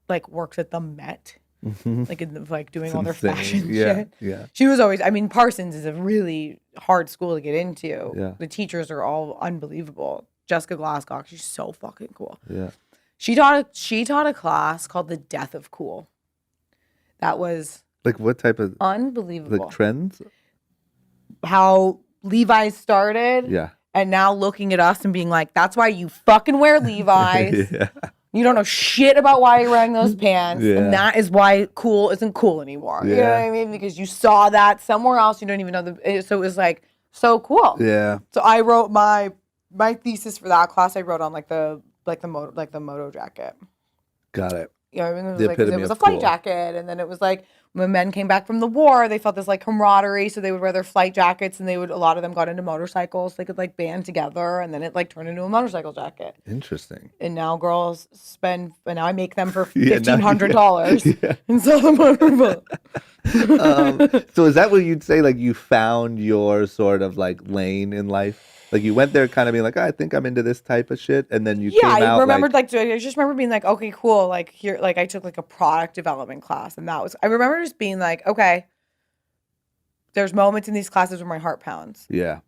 S2: like works at the Met, like in the, like doing all their fashion shit.
S1: Yeah.
S2: She was always. I mean, Parsons is a really hard school to get into.
S1: Yeah.
S2: The teachers are all unbelievable. Jessica Glasscock, she's so fucking cool.
S1: Yeah.
S2: She taught a class called The Death of Cool. That was
S1: like what type of
S2: unbelievable,
S1: like trends?
S2: How Levi's started.
S1: Yeah.
S2: And now looking at us and being like, that's why you fucking wear Levi's.
S1: Yeah.
S2: You don't know shit about why you're wearing those pants.
S1: Yeah.
S2: And that is why cool isn't cool anymore. You know what I mean? Because you saw that somewhere else. You don't even know so it was like so cool.
S1: Yeah.
S2: So I wrote my thesis for that class. I wrote on like the moto jacket.
S1: Got it.
S2: You know, I mean,
S1: It
S2: was a flight jacket, and then it was like when men came back from the war, they felt this like camaraderie, so they would wear their flight jackets, and a lot of them got into motorcycles. They could like band together, and then it like turned into a motorcycle jacket. Interesting. And now girls and now I make them for $1,500 and sell them on Revolve.
S1: So is that what you'd say? Like you found your sort of like lane in life? Like you went there kind of being like, I think I'm into this type of shit. And then you came out.
S2: I remembered I just remember being like, okay, cool. Like here, like I took like a product development class, and I remember just being like, okay, there's moments in these classes where my heart pounds. Yeah.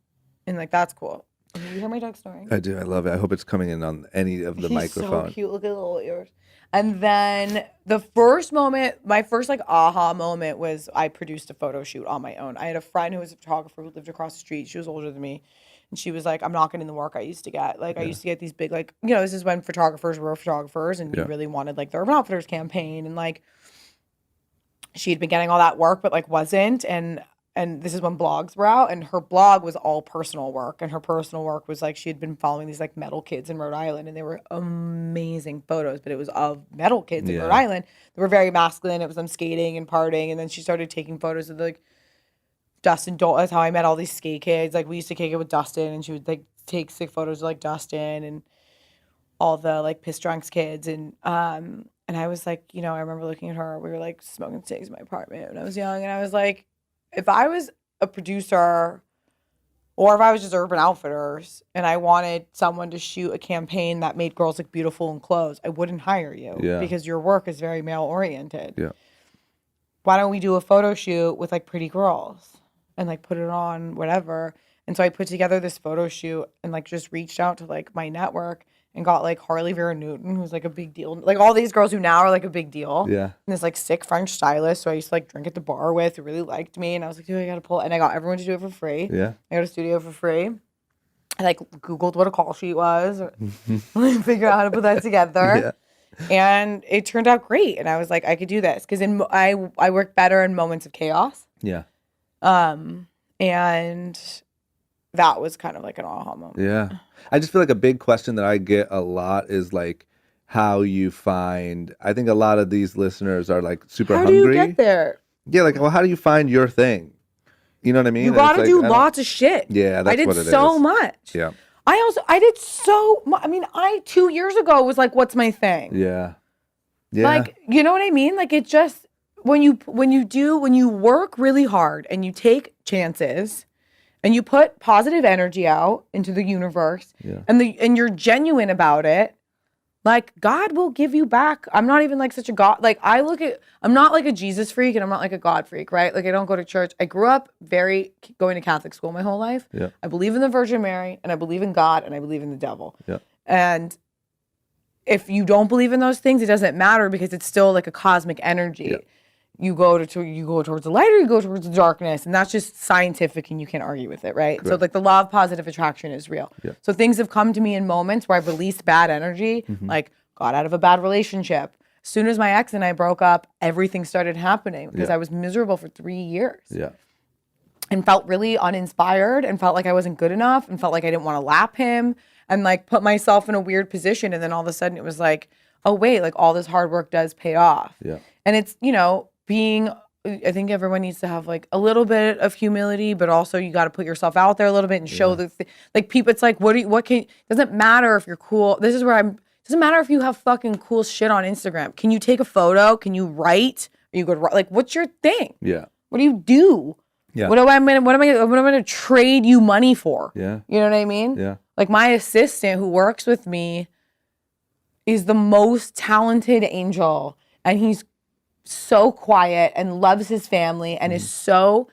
S2: And like, that's cool. You hear my dog snoring?
S1: I do. I love it. I hope it's coming in on any of the microphone.
S2: So cute. Look at the little ears. And then my first like aha moment was I produced a photo shoot on my own. I had a friend who was a photographer who lived across the street. She was older than me. And she was like, I'm not getting the work I used to get. Like, I used to get these big, like, you know, this is when photographers were photographers and you really wanted, like, the Urban Outfitters campaign. And, like, she'd been getting all that work, but, like, wasn't. And this is when blogs were out. And her blog was all personal work. And her personal work was, like, she had been following these, like, metal kids in Rhode Island. And they were amazing photos. But it was of metal kids in Rhode Island. They were very masculine. It was them skating and partying. And then she started taking photos of, like, Dustin, that's how I met all these skate kids. Like we used to kick it with Dustin, and she would like take sick photos of like Dustin and all the like piss drunks kids. And I was like, you know, I remember looking at her. We were like smoking cigs in my apartment when I was young, and I was like, if I was a producer, or if I was just Urban Outfitters, and I wanted someone to shoot a campaign that made girls look beautiful in clothes, I wouldn't hire you because your work is very male oriented. Yeah. Why don't we do a photo shoot with like pretty girls? And like put it on whatever. And so I put together this photo shoot and like just reached out to like my network and got like Harley Vera Newton, who's like a big deal. Like all these girls who now are like a big deal. Yeah. And this like sick French stylist who I used to like drink at the bar with, who really liked me. And I was like, dude, I gotta pull it. And I got everyone to do it for free. Yeah. I got a studio for free. I like Googled what a call sheet was, or figured out how to put that together. And it turned out great. And I was like, I could do this. Because I work better in moments of chaos. Yeah. And that was kind of like an aha moment. Yeah.
S1: I just feel like a big question that I get a lot is like how you find, I think a lot of these listeners are like super hungry.
S2: How do you get there?
S1: Yeah. Like, well, how do you find your thing? You know what I mean?
S2: You got to do lots of shit.
S1: Yeah. That's what it is.
S2: I did so much.
S1: Yeah.
S2: I did so much. I mean, 2 years ago was like, what's my thing?
S1: Yeah. Yeah.
S2: Like, you know what I mean? Like it just, when you work really hard and you take chances and you put positive energy out into the universe and you're genuine about it, like God will give you back. I'm not even like such a God. Like I'm not like a Jesus freak and I'm not like a God freak, right? Like I don't go to church. I grew up going to Catholic school my whole life.
S1: Yeah.
S2: I believe in the Virgin Mary and I believe in God and I believe in the devil.
S1: Yeah.
S2: And if you don't believe in those things, it doesn't matter because it's still like a cosmic energy. Yeah. You go towards the light or you go towards the darkness, and that's just scientific and you can't argue with it, right? Correct. So like the law of positive attraction is real. Yeah. So things have come to me in moments where I've released bad energy, like got out of a bad relationship. As soon as my ex and I broke up, everything started happening because I was miserable for 3 years. Yeah. And felt really uninspired and felt like I wasn't good enough and felt like I didn't want to lap him and like put myself in a weird position. And then all of a sudden it was like, oh wait, like all this hard work does pay off. Yeah. And it's, I think everyone needs to have like a little bit of humility, but also you got to put yourself out there a little bit and show like people. It's like, doesn't matter if you're cool. Doesn't matter if you have fucking cool shit on Instagram. Can you take a photo? Can you write? Are you good? Like, what's your thing? Yeah. What do you do? Yeah. What am I going to trade you money for? Yeah. You know what I mean? Yeah. Like my assistant who works with me is the most talented angel, and he's so quiet and loves his family and is so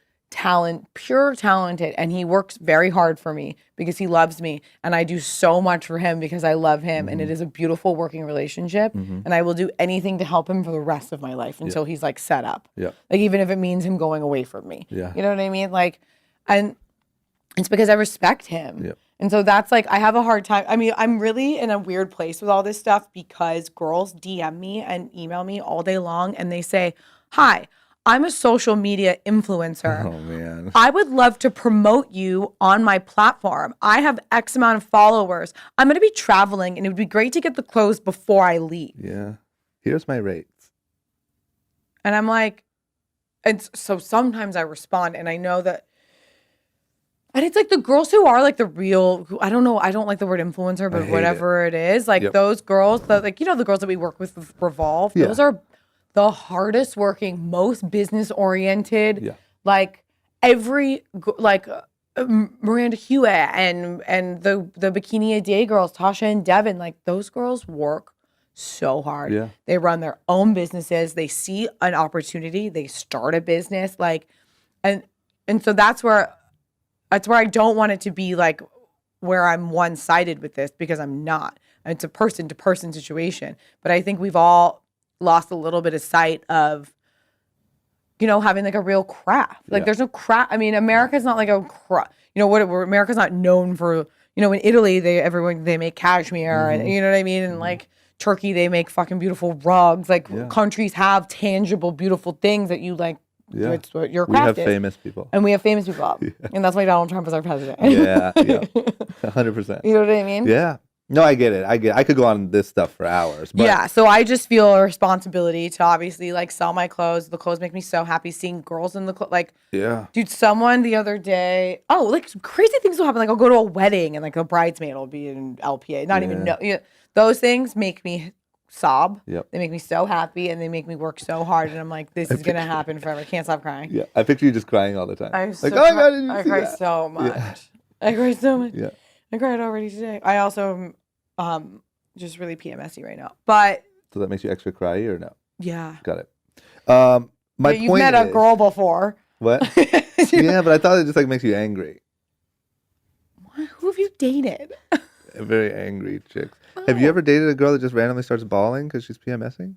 S2: pure talented, and he works very hard for me because he loves me, and I do so much for him because I love him, and it is a beautiful working relationship, and I will do anything to help him for the rest of my life until he's like set up. Yeah. Like even if it means him going away from me. Yeah. You know what I mean? Like, and it's because I respect him. Yeah. And so that's like, I have a hard time. I mean, I'm really in a weird place with all this stuff because girls DM me and email me all day long and they say, hi, I'm a social media influencer. Oh, man. I would love to promote you on my platform. I have X amount of followers. I'm going to be traveling and it would be great to get the clothes before I leave.
S1: Yeah. Here's my rates.
S2: And I'm like, and so sometimes I respond and I know that. And it's like the girls who are like the real, I don't know, I don't like the word influencer, but whatever it is, like those girls, the girls that we work with Revolve, those are the hardest working, most business oriented, like Miranda Hewitt and the Bikini a Day girls, Tasha and Devin, like those girls work so hard. Yeah. They run their own businesses. They see an opportunity. They start a business, and so that's where I don't want it to be like where I'm one-sided with this because I'm not. It's a person-to-person situation. But I think we've all lost a little bit of sight of, having like a real craft. Like there's no craft. I mean, America's not like a craft. America's not known for, in Italy, they make cashmere and you know what I mean? And like Turkey, they make fucking beautiful rugs. Like countries have tangible, beautiful things that you like. Yeah. It's what your craft is.
S1: We have famous people.
S2: And we have famous people. Yeah. And that's why Donald Trump is our president.
S1: Yeah. 100%.
S2: You know what I mean?
S1: Yeah. No, I get it. I could go on this stuff for hours. But
S2: yeah. So I just feel a responsibility to obviously like sell my clothes. The clothes make me so happy seeing girls in the clothes. Like, dude, someone the other day, like crazy things will happen. Like I'll go to a wedding and like a bridesmaid will be in LPA. Not even know. Those things make me sob. Yep. They make me so happy and they make me work so hard, and I'm like, this is gonna happen forever. I can't stop crying.
S1: Yeah, I picture you just crying all the time.
S2: I cry so much. Yeah. I cry so much. Yeah, I cried already today. I also just really PMSy right now. But
S1: so that makes you extra cryy or no?
S2: Yeah,
S1: got it. You've
S2: met a girl before.
S1: What? Yeah, but I thought it just like makes you angry.
S2: What? Who have you dated?
S1: Very angry chicks. Oh. Have you ever dated a girl that just randomly starts bawling because she's PMSing?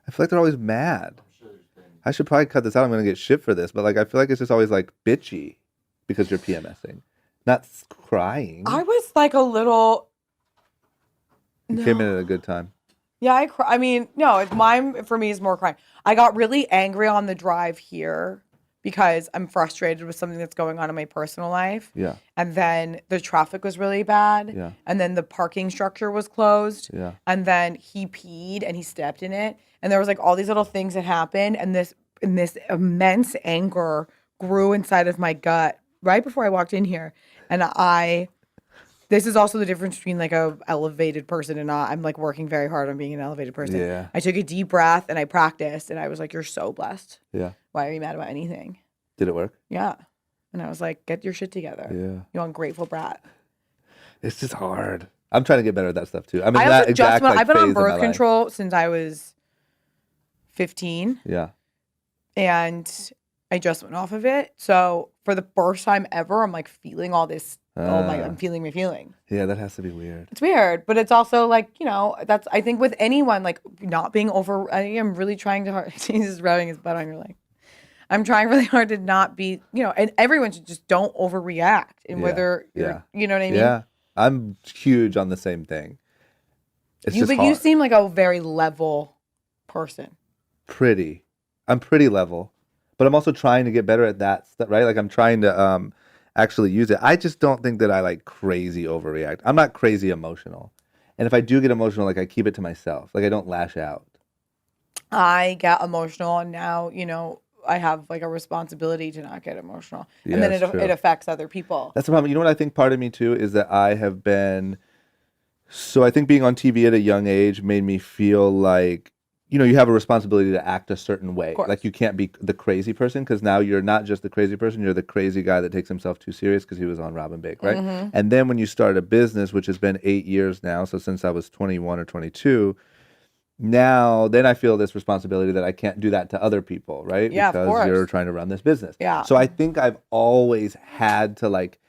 S1: I feel like they're always mad. I should probably cut this out. I'm going to get shit for this. But like, I feel like it's just always like bitchy because you're PMSing. Not crying.
S2: I was like a little...
S1: You came in at a good time.
S2: Yeah, I mean, no, mine for me is more crying. I got really angry on the drive here because I'm frustrated with something that's going on in my personal life. Yeah. And then the traffic was really bad. Yeah. And then the parking structure was closed. Yeah. And then he peed and he stepped in it. And there was like all these little things that happened. And this immense anger grew inside of my gut right before I walked in here. And I This is also the difference between like a elevated person and not. I'm like working very hard on being an elevated person.
S1: Yeah.
S2: I took a deep breath and I practiced and I was like, you're so blessed.
S1: Yeah.
S2: Why are you mad about anything?
S1: Did it work?
S2: Yeah. And I was like, get your shit together.
S1: Yeah.
S2: You ungrateful brat.
S1: It's just hard. I'm trying to get better at that stuff too. I mean,
S2: I
S1: that
S2: also
S1: exact
S2: I've been on
S1: phase of my
S2: birth control since I was 15.
S1: Yeah.
S2: And I just went off of it. So for the first time ever, I'm like feeling all this. I'm feeling my feeling.
S1: Yeah, that has to be weird.
S2: It's weird, but it's also like, you know, that's, I think with anyone, like not being over, I am really trying to hard. Jesus rubbing his butt on your leg. I'm trying really hard to not be, you know, and everyone should just don't overreact. And whether you're, you know what I mean?
S1: Yeah. I'm huge on the same thing. It's just
S2: but
S1: hard.
S2: You seem like a very level person.
S1: I'm pretty level, but I'm also trying to get better at that stuff, right? Like I'm trying to actually use it. I just don't think that I like crazy overreact. I'm not crazy emotional. And if I do get emotional, like I keep it to myself. Like I don't lash out.
S2: I get emotional and now, you know, I have like a responsibility to not get emotional.
S1: Yeah,
S2: and then it affects other people.
S1: That's the problem. You know what I think part of me too is that I have been, so I think being on TV at a young age made me feel like, you know, you have a responsibility to act a certain way. Like you can't be the crazy person because now you're not just the crazy person, you're the crazy guy that takes himself too serious because he was on Rob and Bake, right? Mm-hmm. And then when you start a business, which has been 8 years now, so since I was 21 or 22, now then I feel this responsibility that I can't do that to other people, right?
S2: Yeah,
S1: because
S2: of course.
S1: you're trying to run this business.
S2: Yeah.
S1: So I think I've always had to like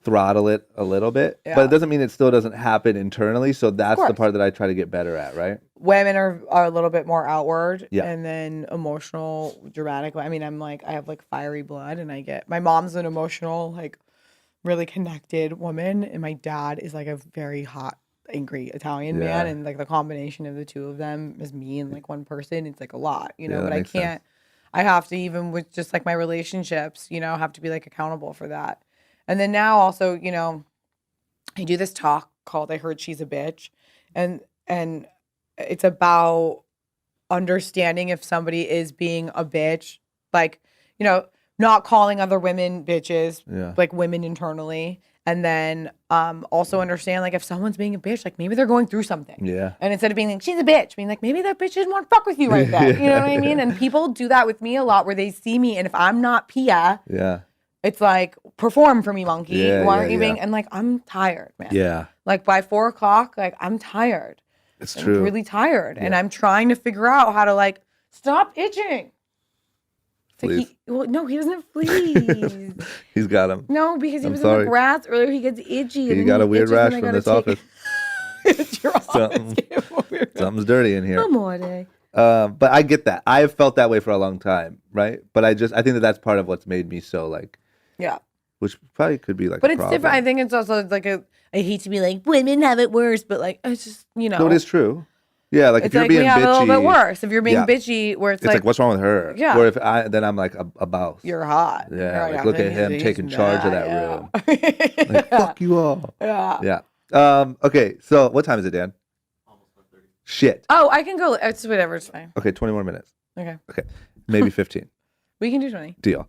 S1: throttle it a little bit, but it doesn't mean it still doesn't happen internally. So that's the part that I try to get better at, right?
S2: Women are a little bit more outward and then emotional, dramatic. I mean, I have like fiery blood and my mom's an emotional, like really connected woman. And my dad is like a very hot, angry Italian man. And like the combination of the two of them is me and like one person. It's like a lot, you know, but I can't, I have to, even with just like my relationships, you know, have to be like accountable for that. And then now also, you know, I do this talk called I Heard She's a Bitch. And it's about understanding if somebody is being a bitch, like, you know, not calling other women bitches, like women internally. And then also understand, like, if someone's being a bitch, like, maybe they're going through something. Yeah. And instead of being like, she's a bitch, being like, maybe that bitch didn't want to fuck with you right there. You know what I mean? And people do that with me a lot where they see me. And if I'm not Pia, it's like, perform for me, monkey. Why aren't you being? And like, I'm tired, man. Yeah. Like by 4 o'clock, like, I'm tired.
S1: It's true.
S2: I'm really tired. And I'm trying to figure out how to like, stop itching. Like no, he doesn't have fleas.
S1: He's got them.
S2: No, because he was in the grass earlier. He gets itchy.
S1: He got a weird rash from this office.
S2: It's your office.
S1: Something's dirty in here.
S2: Amore.
S1: But I get that. I have felt that way for a long time, right? But I think that that's part of what's made me so like, which probably could be like,
S2: but it's different. I think it's also like I hate to be like women have it worse, but like it's just, you know.
S1: No, it is true. Yeah, like if you're
S2: like
S1: being
S2: we have
S1: bitchy,
S2: it a little bit worse. If you're being bitchy, where it's like
S1: what's wrong with her? Yeah. Or if then I'm like a boss.
S2: You're hot.
S1: Yeah. Like look at him taking charge of that room. Like fuck you all. Yeah. Yeah. Okay. So what time is it, Dan?
S3: Almost 1:30.
S1: Shit.
S2: Oh, I can go. It's whatever. It's fine.
S1: Okay, 20 more minutes.
S2: Okay.
S1: Okay. Maybe 15.
S2: We can do 20.
S1: Deal.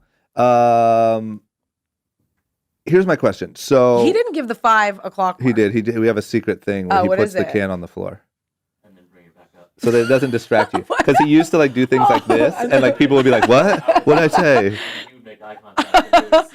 S1: Here's my question. So
S2: he didn't give the 5 o'clock mark.
S1: He did. We have a secret thing where he puts the can on the floor. So that it doesn't distract you. Because he used to like do things like this, and like people would be like, "What? What did I say?"
S3: You would make eye contact and just,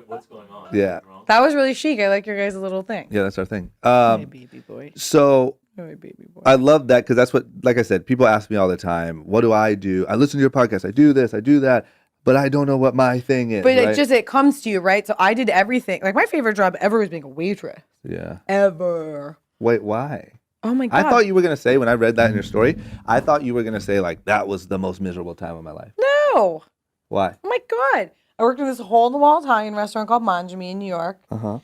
S3: what's going on?
S1: Yeah.
S2: That was really chic. I like your guys' little thing.
S1: Yeah, that's our thing.
S2: My baby boy.
S1: So
S2: my baby boy.
S1: I love that because that's what, like I said, people ask me all the time, "What do I do? I listen to your podcast. I do this. I do that." But I don't know what my thing is.
S2: But it comes to you, right? So I did everything. Like my favorite job ever was being a waitress.
S1: Yeah.
S2: Ever.
S1: Wait, why?
S2: Oh my God.
S1: I thought you were going to say, when I read that in your story, I thought you were going to say, like, that was the most miserable time of my life.
S2: No.
S1: Why?
S2: Oh my God. I worked in this hole-in-the-wall Italian restaurant called Mangiami in New York.
S1: Uh-huh.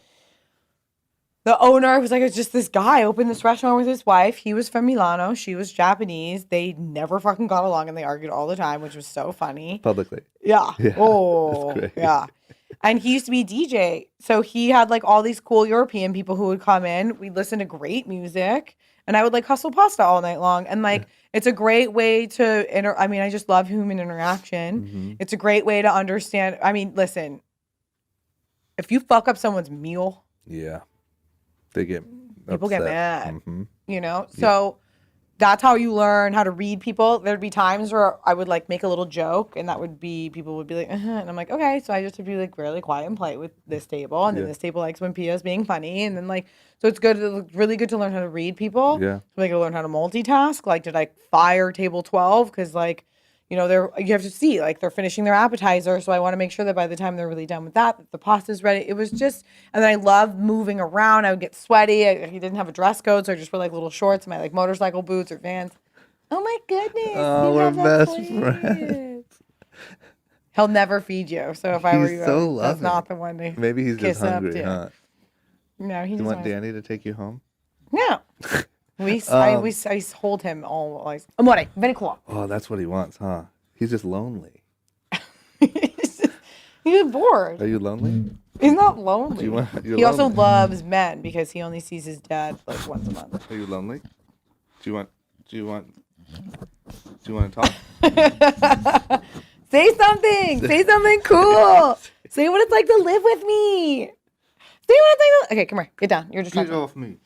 S2: The owner was like, it's just this guy opened this restaurant with his wife. He was from Milano. She was Japanese. They never fucking got along and they argued all the time, which was so funny.
S1: Publicly.
S2: Yeah. Oh, yeah. And he used to be a DJ. So he had like all these cool European people who would come in. We'd listen to great music. And I would like hustle pasta all night long. And like, it's a great way to, I just love human interaction. Mm-hmm. It's a great way to understand. I mean, listen, if you fuck up someone's meal.
S1: Yeah. They get
S2: People get
S1: upset.
S2: mad, you know? So that's how you learn how to read people. There'd be times where I would like make a little joke and that would be, people would be like, and I'm like, okay. So I just have to be like really quiet and polite with this table. And then this table likes when Pia's being funny. And then like, so it's really good to learn how to read people.
S1: Yeah.
S2: Like to learn how to multitask. Like, did I fire table 12? Cause like, you know, you have to see like they're finishing their appetizer. So I want to make sure that by the time they're really done with that the pasta's ready. It was just, and then I love moving around. I would get sweaty. He didn't have a dress code. So I just wear like little shorts and my like motorcycle boots or Vans. Oh my goodness.
S1: Oh,
S2: you
S1: we're
S2: have that
S1: best
S2: plate.
S1: friends.
S2: He'll never feed you. So if I were
S1: He's
S2: you,
S1: so
S2: that's
S1: loving.
S2: not the one to
S1: Maybe he's
S2: kiss
S1: just hungry,
S2: up to.
S1: huh?
S2: No, he
S1: You
S2: just
S1: want
S2: wants.
S1: Danny to take you home?
S2: No. I hold him all like, amore, very cool.
S1: Oh, that's what he wants, huh? He's just lonely.
S2: He's bored.
S1: Are you lonely?
S2: He's not lonely.
S1: You're
S2: He also
S1: lonely.
S2: loves men because he only sees his dad like once a month.
S1: Are you lonely? Do you want to talk?
S2: Say something. Say something cool. Say what it's like to live with me. Say what it's like to... Okay, come here. Get down. You're just
S1: Get off me.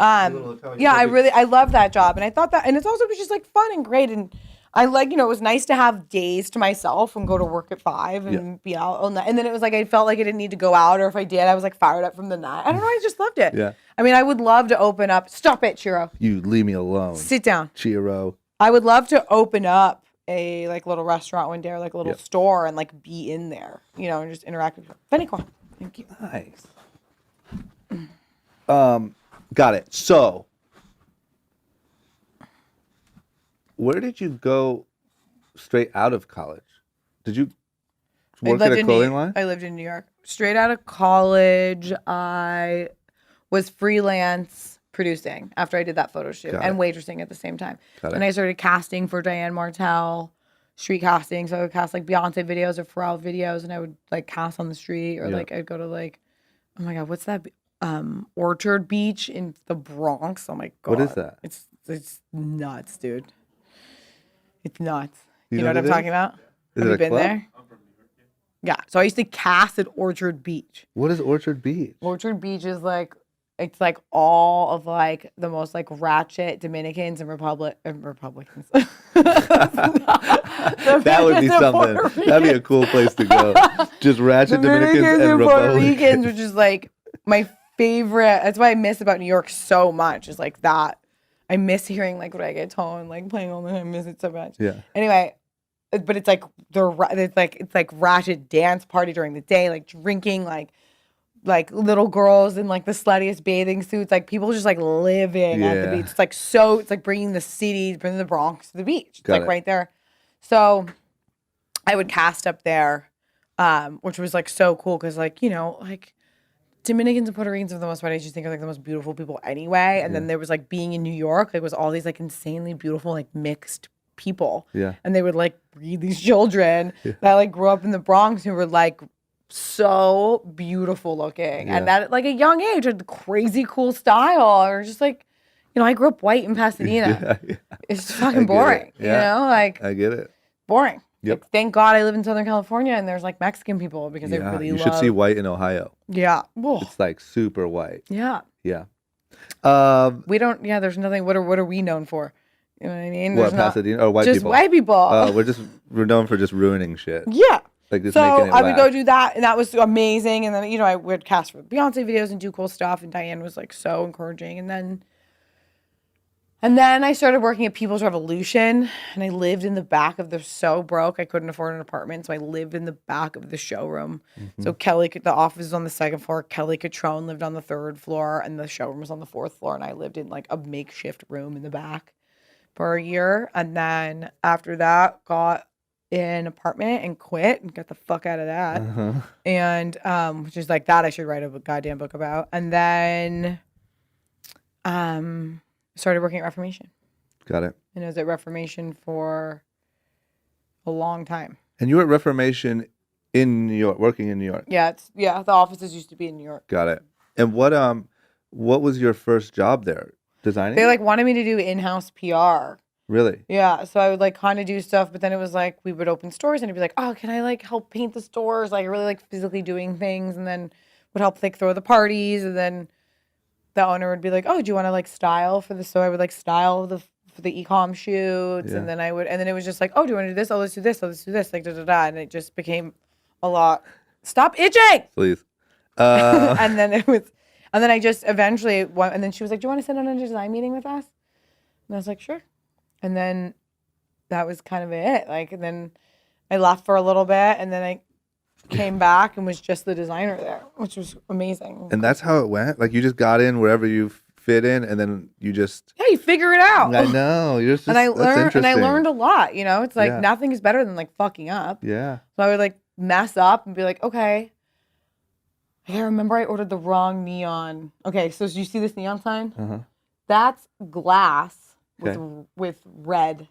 S2: yeah, I love that job. And I thought that, and it's also just like fun and great. And I like, you know, it was nice to have days to myself and go to work at 5 and be out all night. And then it was like, I felt like I didn't need to go out, or if I did, I was like fired up from the night. I don't know. I just loved it.
S1: Yeah.
S2: I mean, I would love to open up. Stop it, Chiro.
S1: You leave me alone.
S2: Sit down.
S1: Chiro.
S2: I would love to open up a like little restaurant one day or like a little store and like be in there, you know, and just interact with people. Very cool. Thank you.
S1: Nice. Got it. So, where did you go straight out of college? Did you work at a clothing line?
S2: I lived in New York. Straight out of college, I was freelance producing after I did that photo shoot and waitressing at the same time. And I started casting for Diane Martell, street casting. So I would cast like Beyonce videos or Pharrell videos, and I would like cast on the street, or like I'd go to like, oh my God, what's that? Orchard Beach in the Bronx. Oh my God.
S1: What is that?
S2: It's nuts, dude. It's nuts.
S1: You
S2: You
S1: know
S2: know
S1: what
S2: what I'm
S1: it
S2: talking
S1: is?
S2: about?
S1: Is
S2: Have
S1: it
S2: you
S1: a
S2: been
S1: club?
S2: there? Yeah. So I used to cast at Orchard Beach.
S1: What is Orchard Beach?
S2: Orchard Beach is like, it's like all of like the most like ratchet Dominicans and Republicans.
S1: That would be something. That'd be a cool place to go. Just ratchet Dominicans and
S2: Puerto Ricans,
S1: Republicans.
S2: which is like my favorite. That's what I miss about New York so much. Is like that. I miss hearing like reggaeton, like playing all the time. I miss it so much.
S1: Yeah.
S2: Anyway, but it's like it's like ratchet dance party during the day, like drinking, like little girls in like the sluttiest bathing suits, like people just like living at the beach. It's like it's like bringing the Bronx to the beach. It's like right there. So I would cast up there, which was like so cool because like, you know, like Dominicans and Puerto Ricans are the most, what I just think are like the most beautiful people anyway. And then there was like being in New York, like was all these like insanely beautiful, like mixed people.
S1: Yeah.
S2: And they would like breed these children that like grew up in the Bronx who were like so beautiful looking. And that at like a young age had crazy cool style. Or just like, you know, I grew up white in Pasadena. It's fucking boring. You know, like
S1: I get it.
S2: boring.
S1: Yep.
S2: Like, thank God I live in Southern California and there's like Mexican people because they really
S1: you
S2: love.
S1: should see white in Ohio.
S2: Yeah. Whoa.
S1: It's like super white.
S2: Yeah.
S1: Yeah.
S2: We don't. Yeah. There's nothing. What are we known for? You know what I mean?
S1: What, Pasadena or white
S2: just
S1: people?
S2: White people.
S1: We're known for just ruining shit.
S2: Yeah.
S1: Like just
S2: So
S1: making it
S2: I would go
S1: whack.
S2: do that, and that was amazing. And then, you know, I would cast for Beyonce videos and do cool stuff. And Diane was like so encouraging. And then I started working at People's Revolution, and I lived in the back of so broke I couldn't afford an apartment, so I lived in the back of the showroom. So the office was on the second floor. Kelly Catrone lived on the third floor, and the showroom was on the fourth floor. And I lived in like a makeshift room in the back for a year. And then after that, got an apartment and quit and got the fuck out of that. And which is like that I should write a goddamn book about. And then started working at Reformation.
S1: Got it.
S2: And I was at Reformation for a long time.
S1: And you were at Reformation in New York, working in New York.
S2: Yeah, the offices used to be in New York.
S1: Got it. And what was your first job there? Designing?
S2: They like wanted me to do in-house PR.
S1: Really?
S2: Yeah, so I would like kind of do stuff, but then it was like we would open stores and it'd be like, oh, can I like help paint the stores? Like I really like physically doing things, and then would help like throw the parties, and then the owner would be like, "Oh, do you want to like style for the?" So I would like style for the e-com shoots, and then it was just like, "Oh, do you want to do this? Oh, let's do this. Oh, let's do this." Like da da da, and it just became a lot. Stop itching,
S1: Please.
S2: and then I just eventually went, and then she was like, "Do you want to sit on a design meeting with us?" And I was like, "Sure," and then that was kind of it. Like, and then I left for a little bit, and then I came back and was just the designer there, which was amazing.
S1: And that's how it went? Like, you just got in wherever you fit in, and then you just...
S2: Yeah, you figure it out.
S1: I know. You're just,
S2: and I
S1: that's
S2: learned a lot, you know? It's like
S1: Yeah.
S2: nothing is better than like fucking up.
S1: Yeah.
S2: So I would like mess up and be like, okay. I remember I ordered the wrong neon. Okay, so do you see this neon sign?
S1: Uh-huh.
S2: That's glass
S1: Okay.
S2: with red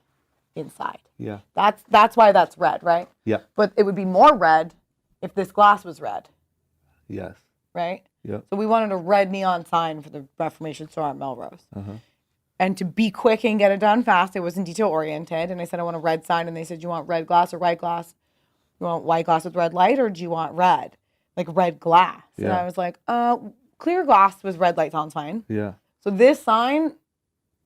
S2: inside.
S1: Yeah.
S2: That's why that's red, right?
S1: Yeah.
S2: But it would be more red if this glass was red,
S1: Yes.
S2: right?
S1: Yeah.
S2: So we wanted a red neon sign for the Reformation store on Melrose.
S1: Uh-huh.
S2: And to be quick and get it done fast, it wasn't detail oriented. And I said, I want a red sign. And they said, you want red glass or white glass? You want white glass with red light, or do you want red? Like red glass. And
S1: Yeah.
S2: I was like, clear glass with red light sounds fine.
S1: Yeah.
S2: So this sign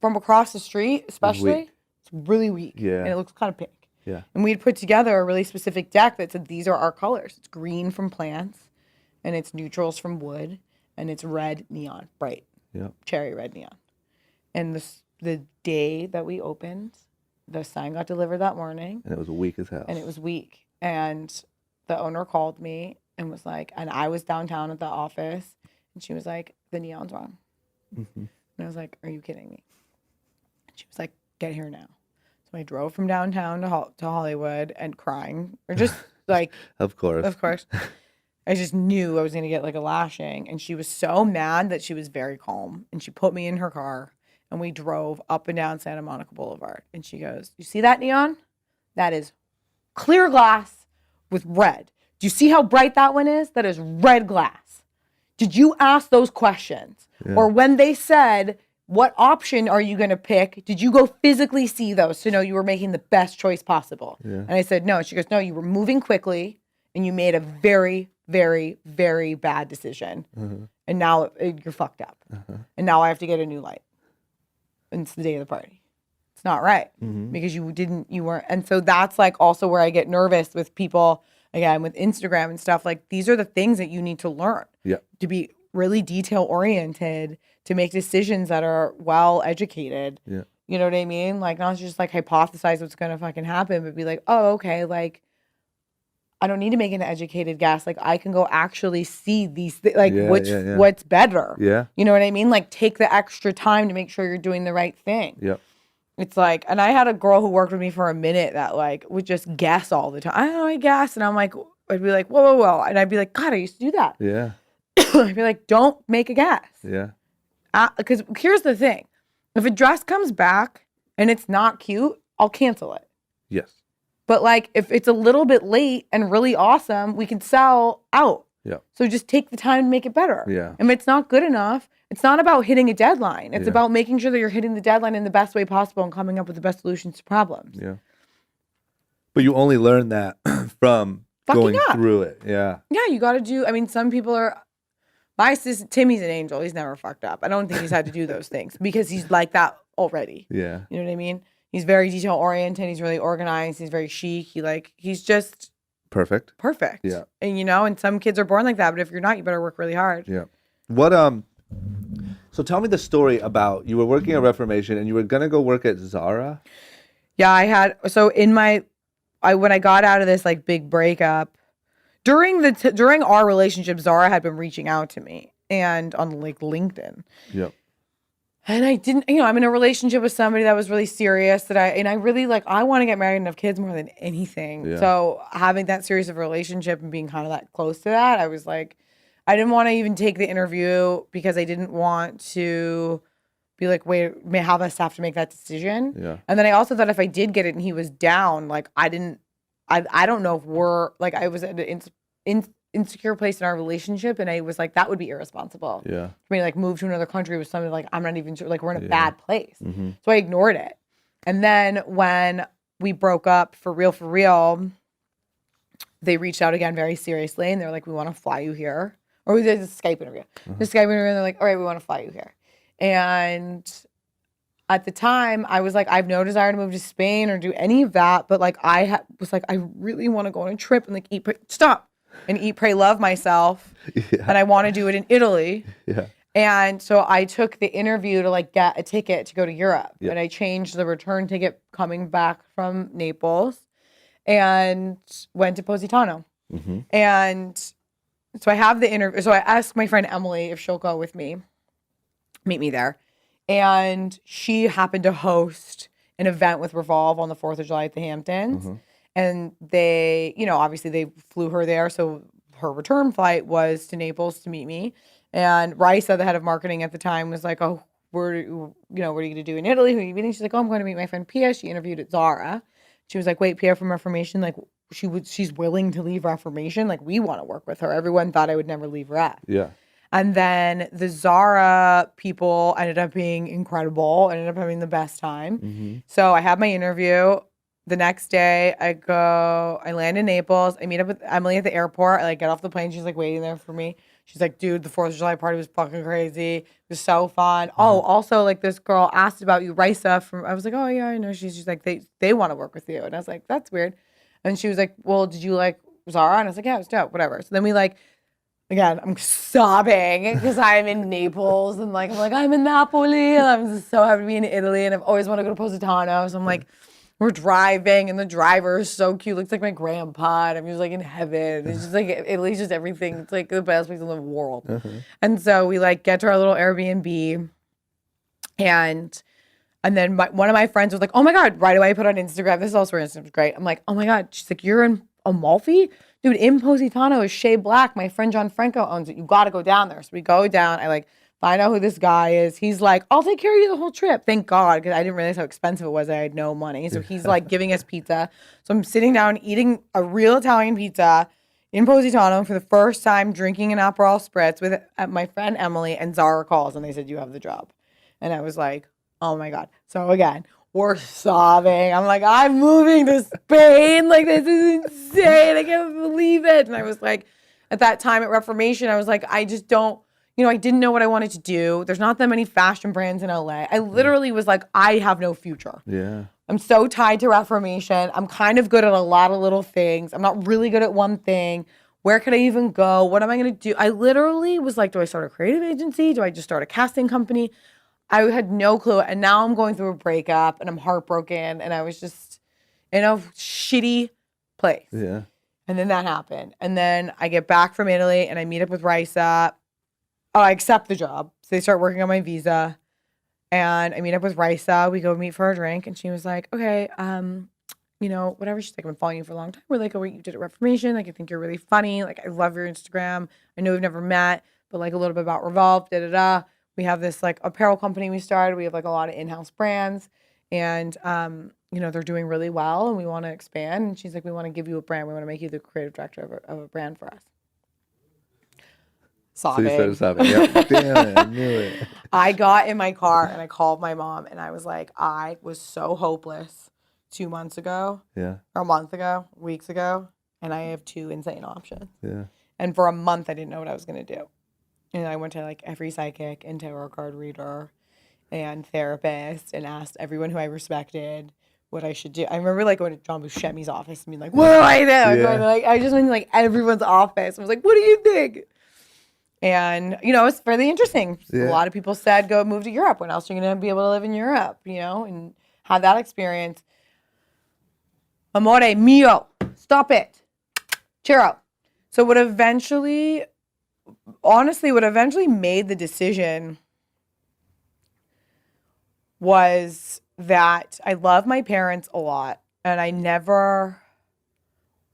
S2: from across the street, especially,
S1: weak.
S2: it's really weak.
S1: Yeah.
S2: And it looks kind of pink.
S1: Yeah.
S2: And we had put together a really specific deck that said, these are our colors. It's green from plants, and it's neutrals from wood, and it's red neon, bright,
S1: Yeah.
S2: cherry red neon. And the day that we opened, the sign got delivered that morning,
S1: And it was weak as hell.
S2: and it was weak. And the owner called me and was like, and I was downtown at the office, and she was like, the neon's wrong.
S1: Mm-hmm.
S2: And I was like, are you kidding me? And she was like, get here now. So I drove from downtown to Hollywood and crying, or just like,
S1: Of course.
S2: of course. I just knew I was going to get like a lashing. And she was so mad that she was very calm. And she put me in her car, and we drove up and down Santa Monica Boulevard. And she goes, you see that neon? That is clear glass with red. Do you see how bright that one is? That is red glass. Did you ask those questions?
S1: Yeah.
S2: Or when they said, what option are you going to pick? Did you go physically see those to know you were making the best choice possible?
S1: Yeah.
S2: And I said, no. She goes, no, you were moving quickly, and you made a very, very, very bad decision.
S1: Uh-huh.
S2: And now you're fucked up.
S1: Uh-huh.
S2: And now I have to get a new light. And it's the day of the party. It's not right
S1: Mhm.
S2: because you weren't. And so that's like also where I get nervous with people, again, with Instagram and stuff. Like, these are the things that you need to learn.
S1: Yeah.
S2: To be really detail oriented, to make decisions that are well educated.
S1: Yeah.
S2: You know what I mean? Like, not just like hypothesize what's going to fucking happen, but be like, oh, okay, like, I don't need to make an educated guess. Like, I can go actually see these, what's better.
S1: Yeah.
S2: You know what I mean? Like, take the extra time to make sure you're doing the right thing.
S1: Yep.
S2: It's like, and I had a girl who worked with me for a minute that like would just guess all the time. I don't know, I guess. And I'm like, I'd be like, whoa. And I'd be like, God, I used to do that.
S1: Yeah.
S2: I'd be like, don't make a guess.
S1: Yeah.
S2: Because here's the thing. If a dress comes back and it's not cute, I'll cancel it.
S1: Yes.
S2: But like, if it's a little bit late and really awesome, we can sell out.
S1: Yeah.
S2: So just take the time to make it better.
S1: Yeah.
S2: And if it's not good enough, it's not about hitting a deadline. It's
S1: Yeah.
S2: about making sure that you're hitting the deadline in the best way possible and coming up with the best solutions to problems.
S1: Yeah. But you only learn that from
S2: Fucking
S1: going
S2: up.
S1: through it. Yeah.
S2: Yeah, you got to do. I mean, some people are. My sister Timmy's an angel. He's never fucked up. I don't think he's had to do those things because he's like that already.
S1: Yeah.
S2: You know what I mean? He's very detail oriented. He's really organized. He's very chic. He's just
S1: Perfect.
S2: perfect.
S1: Yeah.
S2: And and some kids are born like that. But if you're not, you better work really hard.
S1: Yeah. What so tell me the story about you were working at Reformation and you were gonna go work at Zara.
S2: Yeah, I had when I got out of this like big breakup during our relationship, Zara had been reaching out to me and on like LinkedIn.
S1: Yep.
S2: And I didn't, I'm in a relationship with somebody that was really serious I really like, I want to get married and have kids more than anything.
S1: Yeah.
S2: So having that serious of a relationship and being kind of that close to that, I was like, I didn't want to even take the interview because I didn't want to be like, wait, may have us have to make that decision.
S1: Yeah.
S2: And then I also thought if I did get it and he was down, like I don't know if we're like, I was at an insecure place in our relationship. And I was like, that would be irresponsible.
S1: Yeah.
S2: For me to like move to another country with somebody like, I'm not even sure, like we're in a
S1: Yeah.
S2: bad place.
S1: Mm-hmm.
S2: So I ignored it. And then when we broke up for real, they reached out again very seriously. And they're like, we want to fly you here Or we did a Skype interview. The Skype interview, and they're like, all right, we want to fly you here. And at the time, I was like, I have no desire to move to Spain or do any of that. But like, was like, I really want to go on a trip and like eat, pray, love myself. And I want to do it in Italy.
S1: Yeah.
S2: And so I took the interview to like get a ticket to go to Europe. Yep. And I changed the return ticket coming back from Naples and went to Positano. Mm-hmm. And so I have the interview. So I asked my friend Emily if she'll go with me, meet me there. And she happened to host an event with Revolve on the 4th of July at the Hamptons. Mm-hmm. And they, you know, obviously they flew her there. So her return flight was to Naples to meet me. And Raisa, the head of marketing at the time, was like, oh, what are you going to do in Italy? Who are you meeting? She's like, oh, I'm going to meet my friend Pia. She interviewed at Zara. She was like, wait, Pia from Reformation, like she's willing to leave Reformation. Like we want to work with her. Everyone thought I would never leave Ref.
S1: Yeah.
S2: And then the Zara people ended up being incredible. I ended up having the best time. Mm-hmm. So I had my interview. The next day, I land in Naples. I meet up with Emily at the airport. I like get off the plane. She's like waiting there for me. She's like, dude, the 4th of July party was fucking crazy. It was so fun. Mm-hmm. Oh, also, like this girl asked about you, Raisa. I was like, oh yeah, I know. She's like, they want to work with you. And I was like, that's weird. And she was like, well, did you like Zara? And I was like, yeah, it was dope, whatever. So then we like, again, I'm sobbing because I'm in Naples and like I'm in Napoli and I'm just so happy to be in Italy and I've always wanted to go to Positano. So I'm like, we're driving and the driver is so cute, looks like my grandpa, and I'm just like in heaven. It's just like Italy's just everything. It's like the best place in the world. Uh-huh. And so we like get to our little Airbnb, and then one of my friends was like, oh my God, right away I put on Instagram. This is also where Instagram's great. I'm like, oh my God. She's like, you're in Amalfi? Dude, in Positano is Shea Black. My friend John Franco owns it. You got to go down there. So we go down. I like find out who this guy is. He's like, I'll take care of you the whole trip. Thank God, because I didn't realize how expensive it was. I had no money. So he's like giving us pizza. So I'm sitting down eating a real Italian pizza in Positano for the first time, drinking an Aperol Spritz with my friend Emily, and Zara calls and they said, you have the job. And I was like, oh my God. So again, we're sobbing. I'm like, I'm moving to Spain. Like, this is insane. I can't believe it. And I was like, at that time at Reformation, I was like, I just don't, I didn't know what I wanted to do. There's not that many fashion brands in LA. I literally was like, I have no future.
S1: Yeah.
S2: I'm so tied to Reformation. I'm kind of good at a lot of little things. I'm not really good at one thing. Where could I even go? What am I going to do? I literally was like, do I start a creative agency? Do I just start a casting company? I had no clue. And now I'm going through a breakup and I'm heartbroken. And I was just in a shitty place.
S1: Yeah.
S2: And then that happened. And then I get back from Italy and I meet up with Raisa. Oh, I accept the job. So they start working on my visa. And I meet up with Raisa. We go meet for a drink. And she was like, okay, whatever. She's like, I've been following you for a long time. We're like, oh, you did a Reformation. Like, I think you're really funny. Like, I love your Instagram. I know we've never met, but like a little bit about Revolve, da-da-da. We have this like apparel company we started. We have like a lot of in-house brands. And, they're doing really well and we want to expand. And she's like, we want to give you a brand. We want to make you the creative director of a brand for us. Sobbing.
S1: So you started sobbing. Yeah. Damn it, I knew it.
S2: I got in my car and I called my mom and I was like, I was so hopeless 2 months ago.
S1: Yeah.
S2: Or a month ago, weeks ago. And I have 2 insane options.
S1: Yeah.
S2: And for a month, I didn't know what I was going to do. And I went to like every psychic and tarot card reader and therapist and asked everyone who I respected what I should do. I remember like going to John Buscemi's office and being like, what do I do? Yeah. I just went to like everyone's office. I was like, what do you think? And, it's fairly interesting. Yeah. A lot of people said, go move to Europe. When else are you going to be able to live in Europe, and have that experience? Amore mio, stop it. Cheer up. So what eventually made the decision was that I love my parents a lot. And I never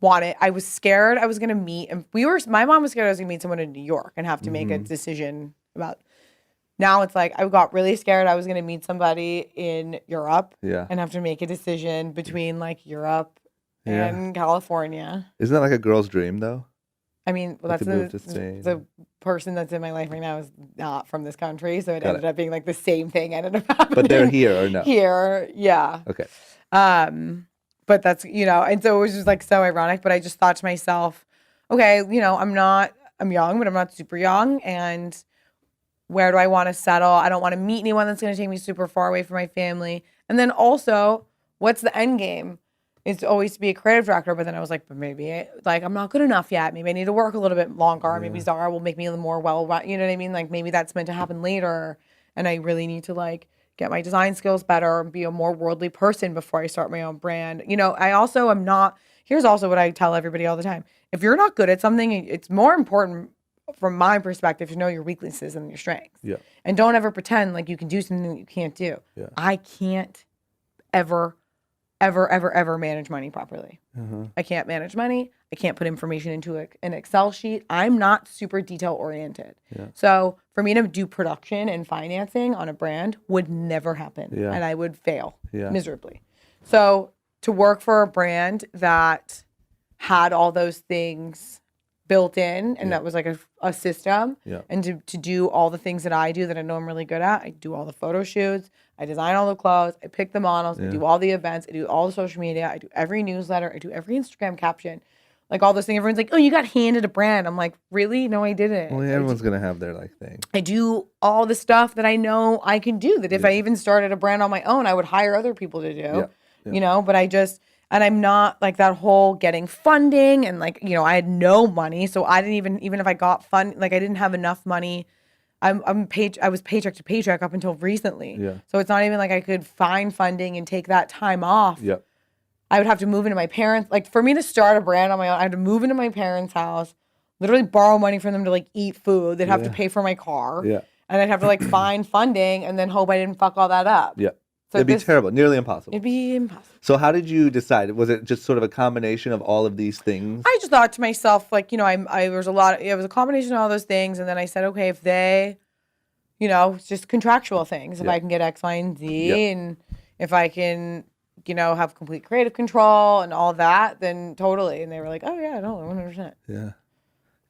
S2: I was scared I was going to meet, and my mom was scared I was going to meet someone in New York and have to make a decision about. Now it's like I got really scared I was going to meet somebody in Europe and have to make a decision between like Europe and California.
S1: Isn't that like a girl's dream though?
S2: I mean, well, that's the person that's in my life right now is not from this country, so it ended up being like the same thing ended up happening.
S1: But they're here or no?
S2: Here, yeah.
S1: Okay.
S2: But that's, and so it was just like so ironic. But I just thought to myself, okay, I'm not I'm young, but I'm not super young. And where do I want to settle? I don't want to meet anyone that's going to take me super far away from my family. And then also, what's the end game? It's always to be a creative director. But then I was like, but maybe like I'm not good enough yet. Maybe I need to work a little bit longer. Maybe Zara will make me a little more you know what I mean? Like maybe that's meant to happen later. And I really need to like get my design skills better and be a more worldly person before I start my own brand. You know, I also am not, here's also what I tell everybody all the time. If you're not good at something, it's more important from my perspective to know your weaknesses and your strengths.
S1: Yeah.
S2: And don't ever pretend like you can do something that you can't do.
S1: Yeah.
S2: I can't ever manage money properly. I can't manage money. I can't put information into an Excel sheet. I'm not super detail oriented. Yeah. So for me to do production and financing on a brand would never happen. Yeah. And I would fail miserably. So to work for a brand that had all those things built in and that was like a system and to do all the things that I do that I know I'm really good at. I do all the photo shoots. I design all the clothes. I pick the models. I do all the events. I do all the social media. I do every newsletter. I do every Instagram caption. Like all those things. Everyone's like, oh, you got handed a brand. I'm like, really? No, I didn't.
S1: Well, everyone's going to have their like thing.
S2: I do all the stuff that I know I can do that if I even started a brand on my own, I would hire other people to do, you know, but and I'm not like that whole getting funding and like, you know, I had no money. So I didn't even if I got like I didn't have enough money. I was paycheck to paycheck up until recently. Yeah. So it's not even like I could find funding and take that time off. Yeah. I would have to move into my parents. Like for me to start a brand on my own, I had to move into my parents' house, literally borrow money from them to like eat food. They'd have to pay for my car. Yeah. And I'd have to like find funding and then hope I didn't fuck all that up. Yeah.
S1: So it'd be terrible, nearly impossible.
S2: It'd be impossible.
S1: So how did you decide? Was it just sort of a combination of all of these things?
S2: I just thought to myself, like, you know, it was a combination of all those things. And then I said, okay, if they, you know, it's just contractual things. If I can get X, Y, and Z and if I can, you know, have complete creative control and all that, then totally. And they were like, oh yeah, no, 100%.
S1: Yeah.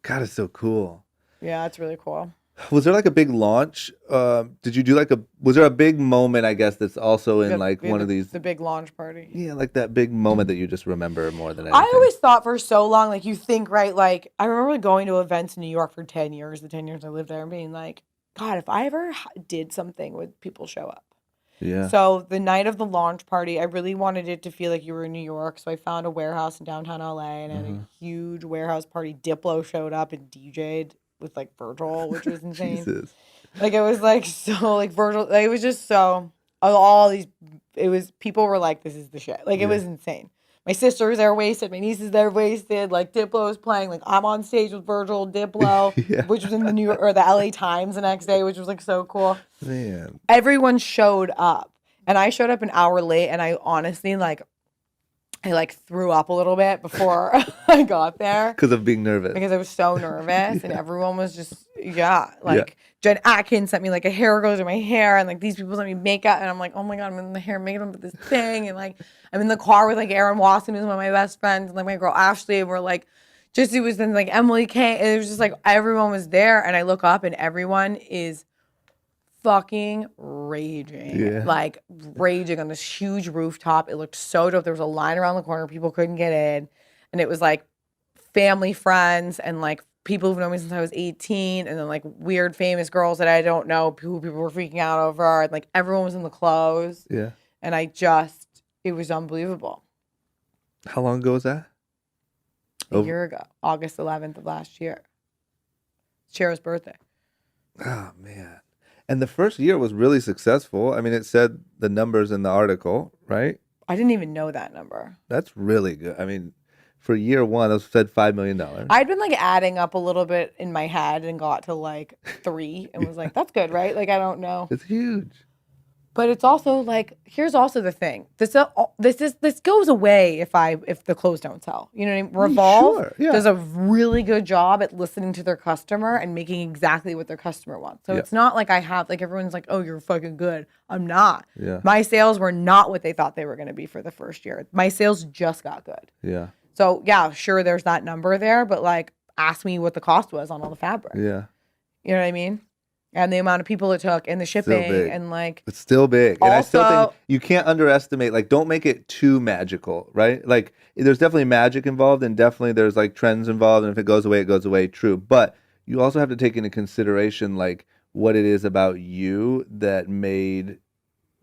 S1: God, it's so cool.
S2: Yeah, it's really cool.
S1: Was there like a big launch? Did you do was there a big moment, I guess, that's also in one of these?
S2: The big launch party.
S1: Yeah, like that big moment that you just remember more than anything.
S2: I always thought for so long, like you think, right? Like I remember going to events in New York for 10 years, the 10 years I lived there and being like, God, if I ever did something, would people show up? Yeah. So the night of the launch party, I really wanted it to feel like you were in New York. So I found a warehouse in downtown LA and had a huge warehouse party. Diplo showed up and DJ'd with like Virgil, which was insane. Jesus. Like it was like so like Virgil, like, it was just so all these. It was people were like, this is the shit. Like it was insane. My sister was there wasted. My niece is there wasted. Like Diplo was playing. Like I'm on stage with Virgil Diplo, which was in the New York or the LA Times the next day, which was like so cool. Man, everyone showed up, and I showed up an hour late, and I honestly I threw up a little bit before I got there.
S1: Because of being nervous.
S2: Because I was so nervous and everyone was just, Jen Atkins sent me like a hair goes in my hair and like these people sent me makeup and I'm like, oh my God, I'm in the hair makeup with this thing. And like, I'm in the car with like Aaron Watson, who's one of my best friends, and like my girl Ashley, and we're like, it was then like Emily Kay. And it was just like everyone was there. And I look up and everyone is fucking raging, like raging on this huge rooftop. It looked so dope. There was a line around the corner. People couldn't get in. And it was like family friends and like people who've known me since I was 18 and then like weird famous girls that I don't know who people were freaking out over. And like everyone was in the clothes. Yeah. And it was unbelievable.
S1: How long ago was that?
S2: A year ago, August 11th of last year. Cher's birthday.
S1: Oh, man. And the first year was really successful. I mean, it said the numbers in the article, right?
S2: I didn't even know that number.
S1: That's really good. I mean, for year one, it said $5 million.
S2: I'd been like adding up a little bit in my head and got to like 3 and was like, that's good, right? Like, I don't know.
S1: It's huge.
S2: But it's also like, here's also the thing. This goes away if the clothes don't sell. You know what I mean? Revolve does a really good job at listening to their customer and making exactly what their customer wants. So it's not like I have like everyone's like, oh, you're fucking good. I'm not. Yeah. My sales were not what they thought they were going to be for the first year. My sales just got good. Yeah. So yeah, sure, there's that number there, but like, ask me what the cost was on all the fabric. Yeah. You know what I mean? And the amount of people it took and the shipping and like.
S1: It's still big. And I still think you can't underestimate, like don't make it too magical, right? Like there's definitely magic involved and definitely there's like trends involved. And if it goes away, it goes away. True. But you also have to take into consideration like what it is about you that made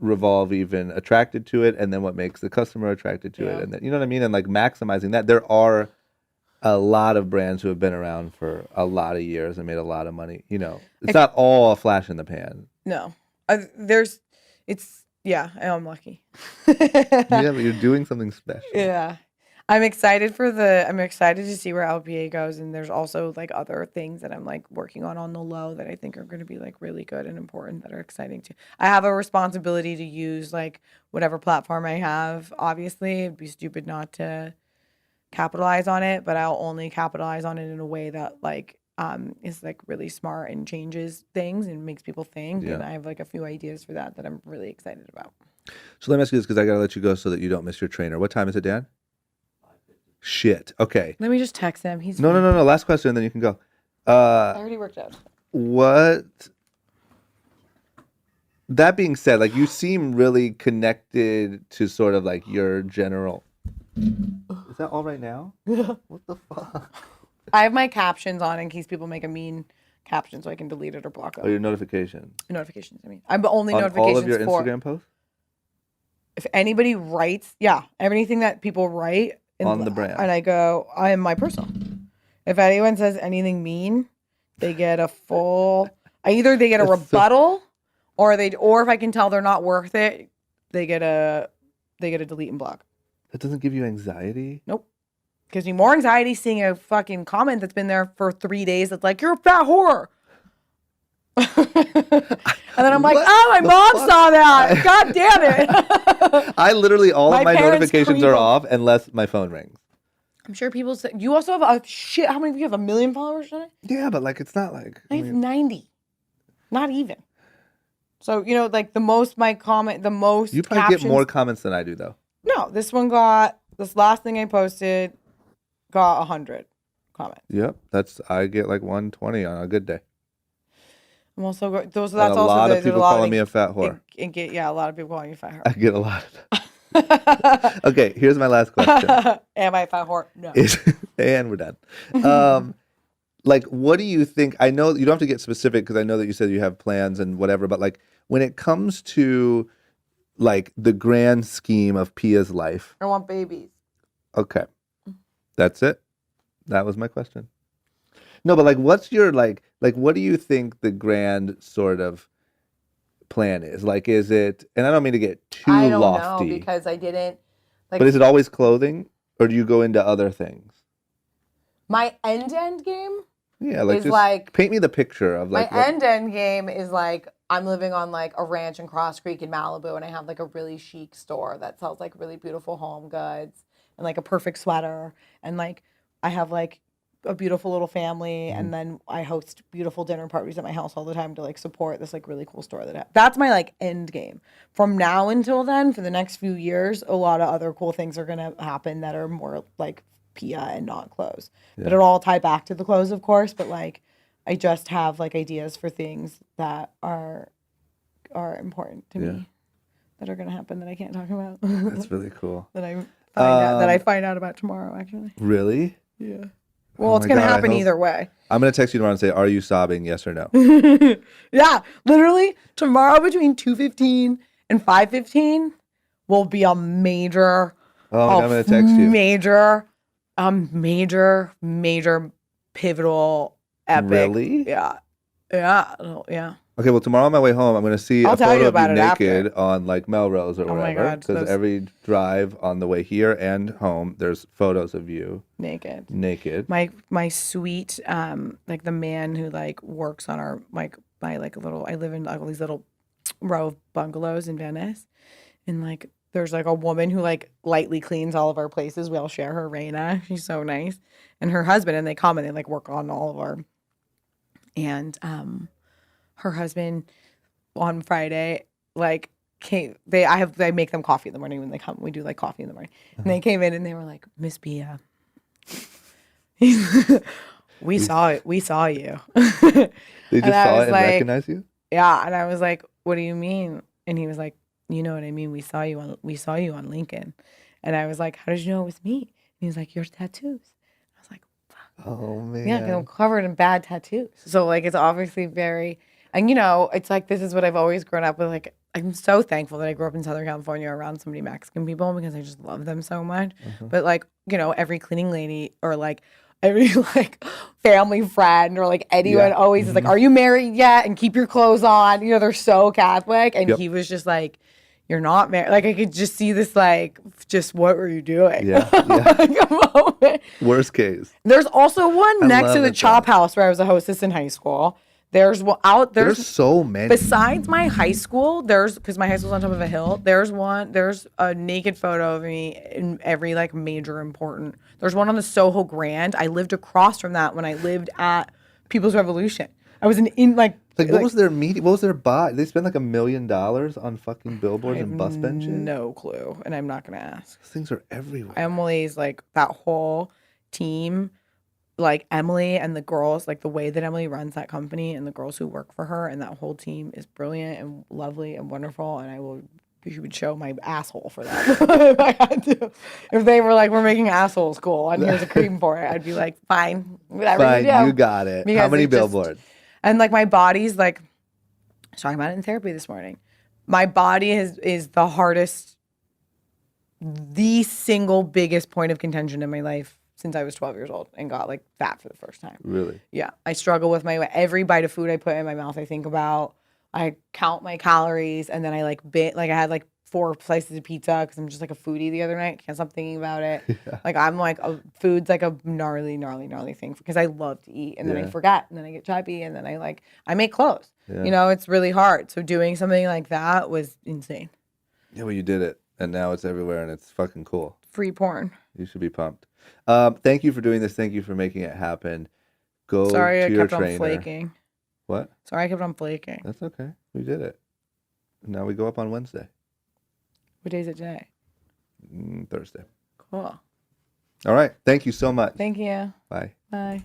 S1: Revolve even attracted to it, and then what makes the customer attracted to it, and then, you know what I mean, and like maximizing that. There are a lot of brands who have been around for a lot of years and made a lot of money. You know, it's not all a flash in the pan.
S2: No, I'm lucky.
S1: Yeah, but you're doing something special.
S2: Yeah. I'm excited to see where LPA goes, and there's also like other things that I'm like working on the low that I think are going to be like really good and important that are exciting too. I have a responsibility to use like whatever platform I have. Obviously, it'd be stupid not to capitalize on it, but I'll only capitalize on it in a way that like is like really smart and changes things and makes people think.
S1: Yeah.
S2: And I have like a few ideas for that I'm really excited about.
S1: So let me ask you this, because I got to let you go so that you don't miss your trainer. What time is it, Dan? Shit. Okay.
S2: Let me just text him. He's
S1: No. Last question, and then you can go.
S2: I already worked out.
S1: What? That being said, like you seem really connected to sort of like your general. Is that all right now?
S2: Yeah.
S1: What the fuck?
S2: I have my captions on in case people make a mean caption, so I can delete it or block them.
S1: Oh, your notifications.
S2: Notifications. I mean, I'm only
S1: On
S2: notifications
S1: all of your
S2: for
S1: Instagram posts
S2: if anybody writes. Yeah, anything that people write
S1: on the brand,
S2: and I go, I am my personal. If anyone says anything mean, they get a full. Either they get a rebuttal, or if I can tell they're not worth it, they get a delete and block.
S1: That doesn't give you anxiety?
S2: Nope. Gives me more anxiety seeing a fucking comment that's been there for 3 days that's like, you're a fat whore. And then I'm like, oh, my mom saw that. God damn it.
S1: I literally, all of my notifications are
S2: creep
S1: off unless my phone rings.
S2: I'm sure people say, you also have a shit. How many of you have 1 million followers on it?
S1: Yeah, but like, it's not like.
S2: I have 90. Not even. So, you know, like the most
S1: You probably
S2: captions,
S1: get more comments than I do, though.
S2: No, this last thing I posted got 100 comments.
S1: Yep, I get like 120 on a good day.
S2: I'm also
S1: And a lot of people calling me a fat whore.
S2: A lot of people calling you a fat whore.
S1: I get a lot of that. Okay, here's my last question.
S2: Am I a fat whore? No.
S1: And we're done. Like, what do you think? I know you don't have to get specific because I know that you said you have plans and whatever, but like when it comes to like the grand scheme of Pia's life.
S2: I want babies.
S1: Okay. That's it. That was my question. No, but like what's your like what do you think the grand sort of plan is? Like, is it, and I don't mean to get too lofty. I don't know
S2: because I didn't. Like,
S1: but is it always clothing or do you go into other things?
S2: My end game?
S1: Yeah, like just like paint me the picture of like
S2: my end game is like I'm living on like a ranch in Cross Creek in Malibu, and I have like a really chic store that sells like really beautiful home goods and like a perfect sweater, and like I have like a beautiful little family, and then I host beautiful dinner parties at my house all the time to like support this like really cool store that I have. That's my like end game. From now until then, for the next few years, a lot of other cool things are gonna happen that are more like Pia and not clothes. Yeah. But it'll all tie back to the clothes, of course. But like, I just have like ideas for things that are important to me that are gonna happen that I can't talk about.
S1: That's really cool.
S2: that I find out about tomorrow, actually.
S1: Really?
S2: Yeah. Well, it's gonna happen either way.
S1: I'm gonna text you tomorrow and say, "Are you sobbing? Yes or no?"
S2: Yeah, literally tomorrow between 2:15 and 5:15 will be a major.
S1: Oh, I'm gonna text you.
S2: Major, pivotal, epic.
S1: Really?
S2: Yeah.
S1: Okay, well, tomorrow on my way home, I'm going to see a photo of you naked
S2: after.
S1: on like Melrose or wherever. Because every drive on the way here and home, there's photos of you
S2: naked. My sweet, like the man who like works on our like my like little. I live in like all these little row of bungalows in Venice, and like there's like a woman who like lightly cleans all of our places. We all share her, Raina. She's so nice, and her husband, and they come and they like work on all of our, and her husband on Friday, like came, I make them coffee in the morning when they come. We do like coffee in the morning. And they came in and they were like, Miss Pia, we saw it. We saw you.
S1: They just saw it and recognized you?
S2: Yeah. And I was like, what do you mean? And he was like, you know what I mean? We saw you on Lincoln. And I was like, how did you know it was me? And he was like, your tattoos. I was like, fuck.
S1: Oh man.
S2: Yeah, because I'm covered in bad tattoos. So like it's obviously very, and you know, it's like this is what I've always grown up with. Like I'm so thankful that I grew up in Southern California around so many Mexican people because I just love them so much. But like, you know, every cleaning lady or like every like family friend or like anyone always is like, "Are you married yet?" And keep your clothes on. You know, they're so Catholic. And he was just like, "You're not married." Like I could just see this like, just what were you doing?
S1: Yeah.
S2: Like a moment.
S1: Worst case.
S2: There's also one next to
S1: love
S2: the
S1: it,
S2: Chop
S1: though.
S2: House where I was a hostess in high school. There's one out
S1: There's so many.
S2: besides my high school. There's because my high school's on top of a hill. There's a naked photo of me in every like major important. There's one on the Soho Grand. I lived across from that when I lived at People's Revolution. I was in like
S1: what was their meeting? What was their buy? They spent like $1 million on fucking billboards and bus benches.
S2: No clue, and I'm not gonna ask.
S1: These things are everywhere.
S2: Emily's like that whole team. Like Emily and the girls, like the way that Emily runs that company and the girls who work for her and that whole team is brilliant and lovely and wonderful. And you would show my asshole for that if I had to. If they were like, "We're making assholes cool and here's a cream for it," I'd be like, "Fine, whatever
S1: Fine,
S2: you do."
S1: you got it.
S2: Because
S1: How many
S2: it just-
S1: billboards?
S2: And like my body's like, I was talking about it in therapy this morning. My body is the hardest, the single biggest point of contention in my life since I was 12 years old and got like fat for the first time.
S1: Really?
S2: Yeah. I struggle with every bite of food I put in my mouth. I think about, I count my calories and then I like I had like 4 slices of pizza because I'm just like a foodie the other night. Can't stop thinking about it. Yeah. Like I'm like, food's like a gnarly thing because I love to eat and then I forget and then I get chubby and then I make clothes. Yeah. You know, it's really hard. So doing something like that was insane.
S1: Yeah, well, you did it. And now it's everywhere and it's fucking cool.
S2: Free porn.
S1: You should be pumped. Thank you for doing this. Thank you for making it happen. Go
S2: Sorry,
S1: to your trainer.
S2: Sorry, I kept on flaking.
S1: What?
S2: Sorry, I kept on flaking.
S1: That's okay. We did it. Now we go up on Wednesday.
S2: What day is it today?
S1: Thursday.
S2: Cool.
S1: All right. Thank you so much.
S2: Thank you.
S1: Bye.
S2: Bye.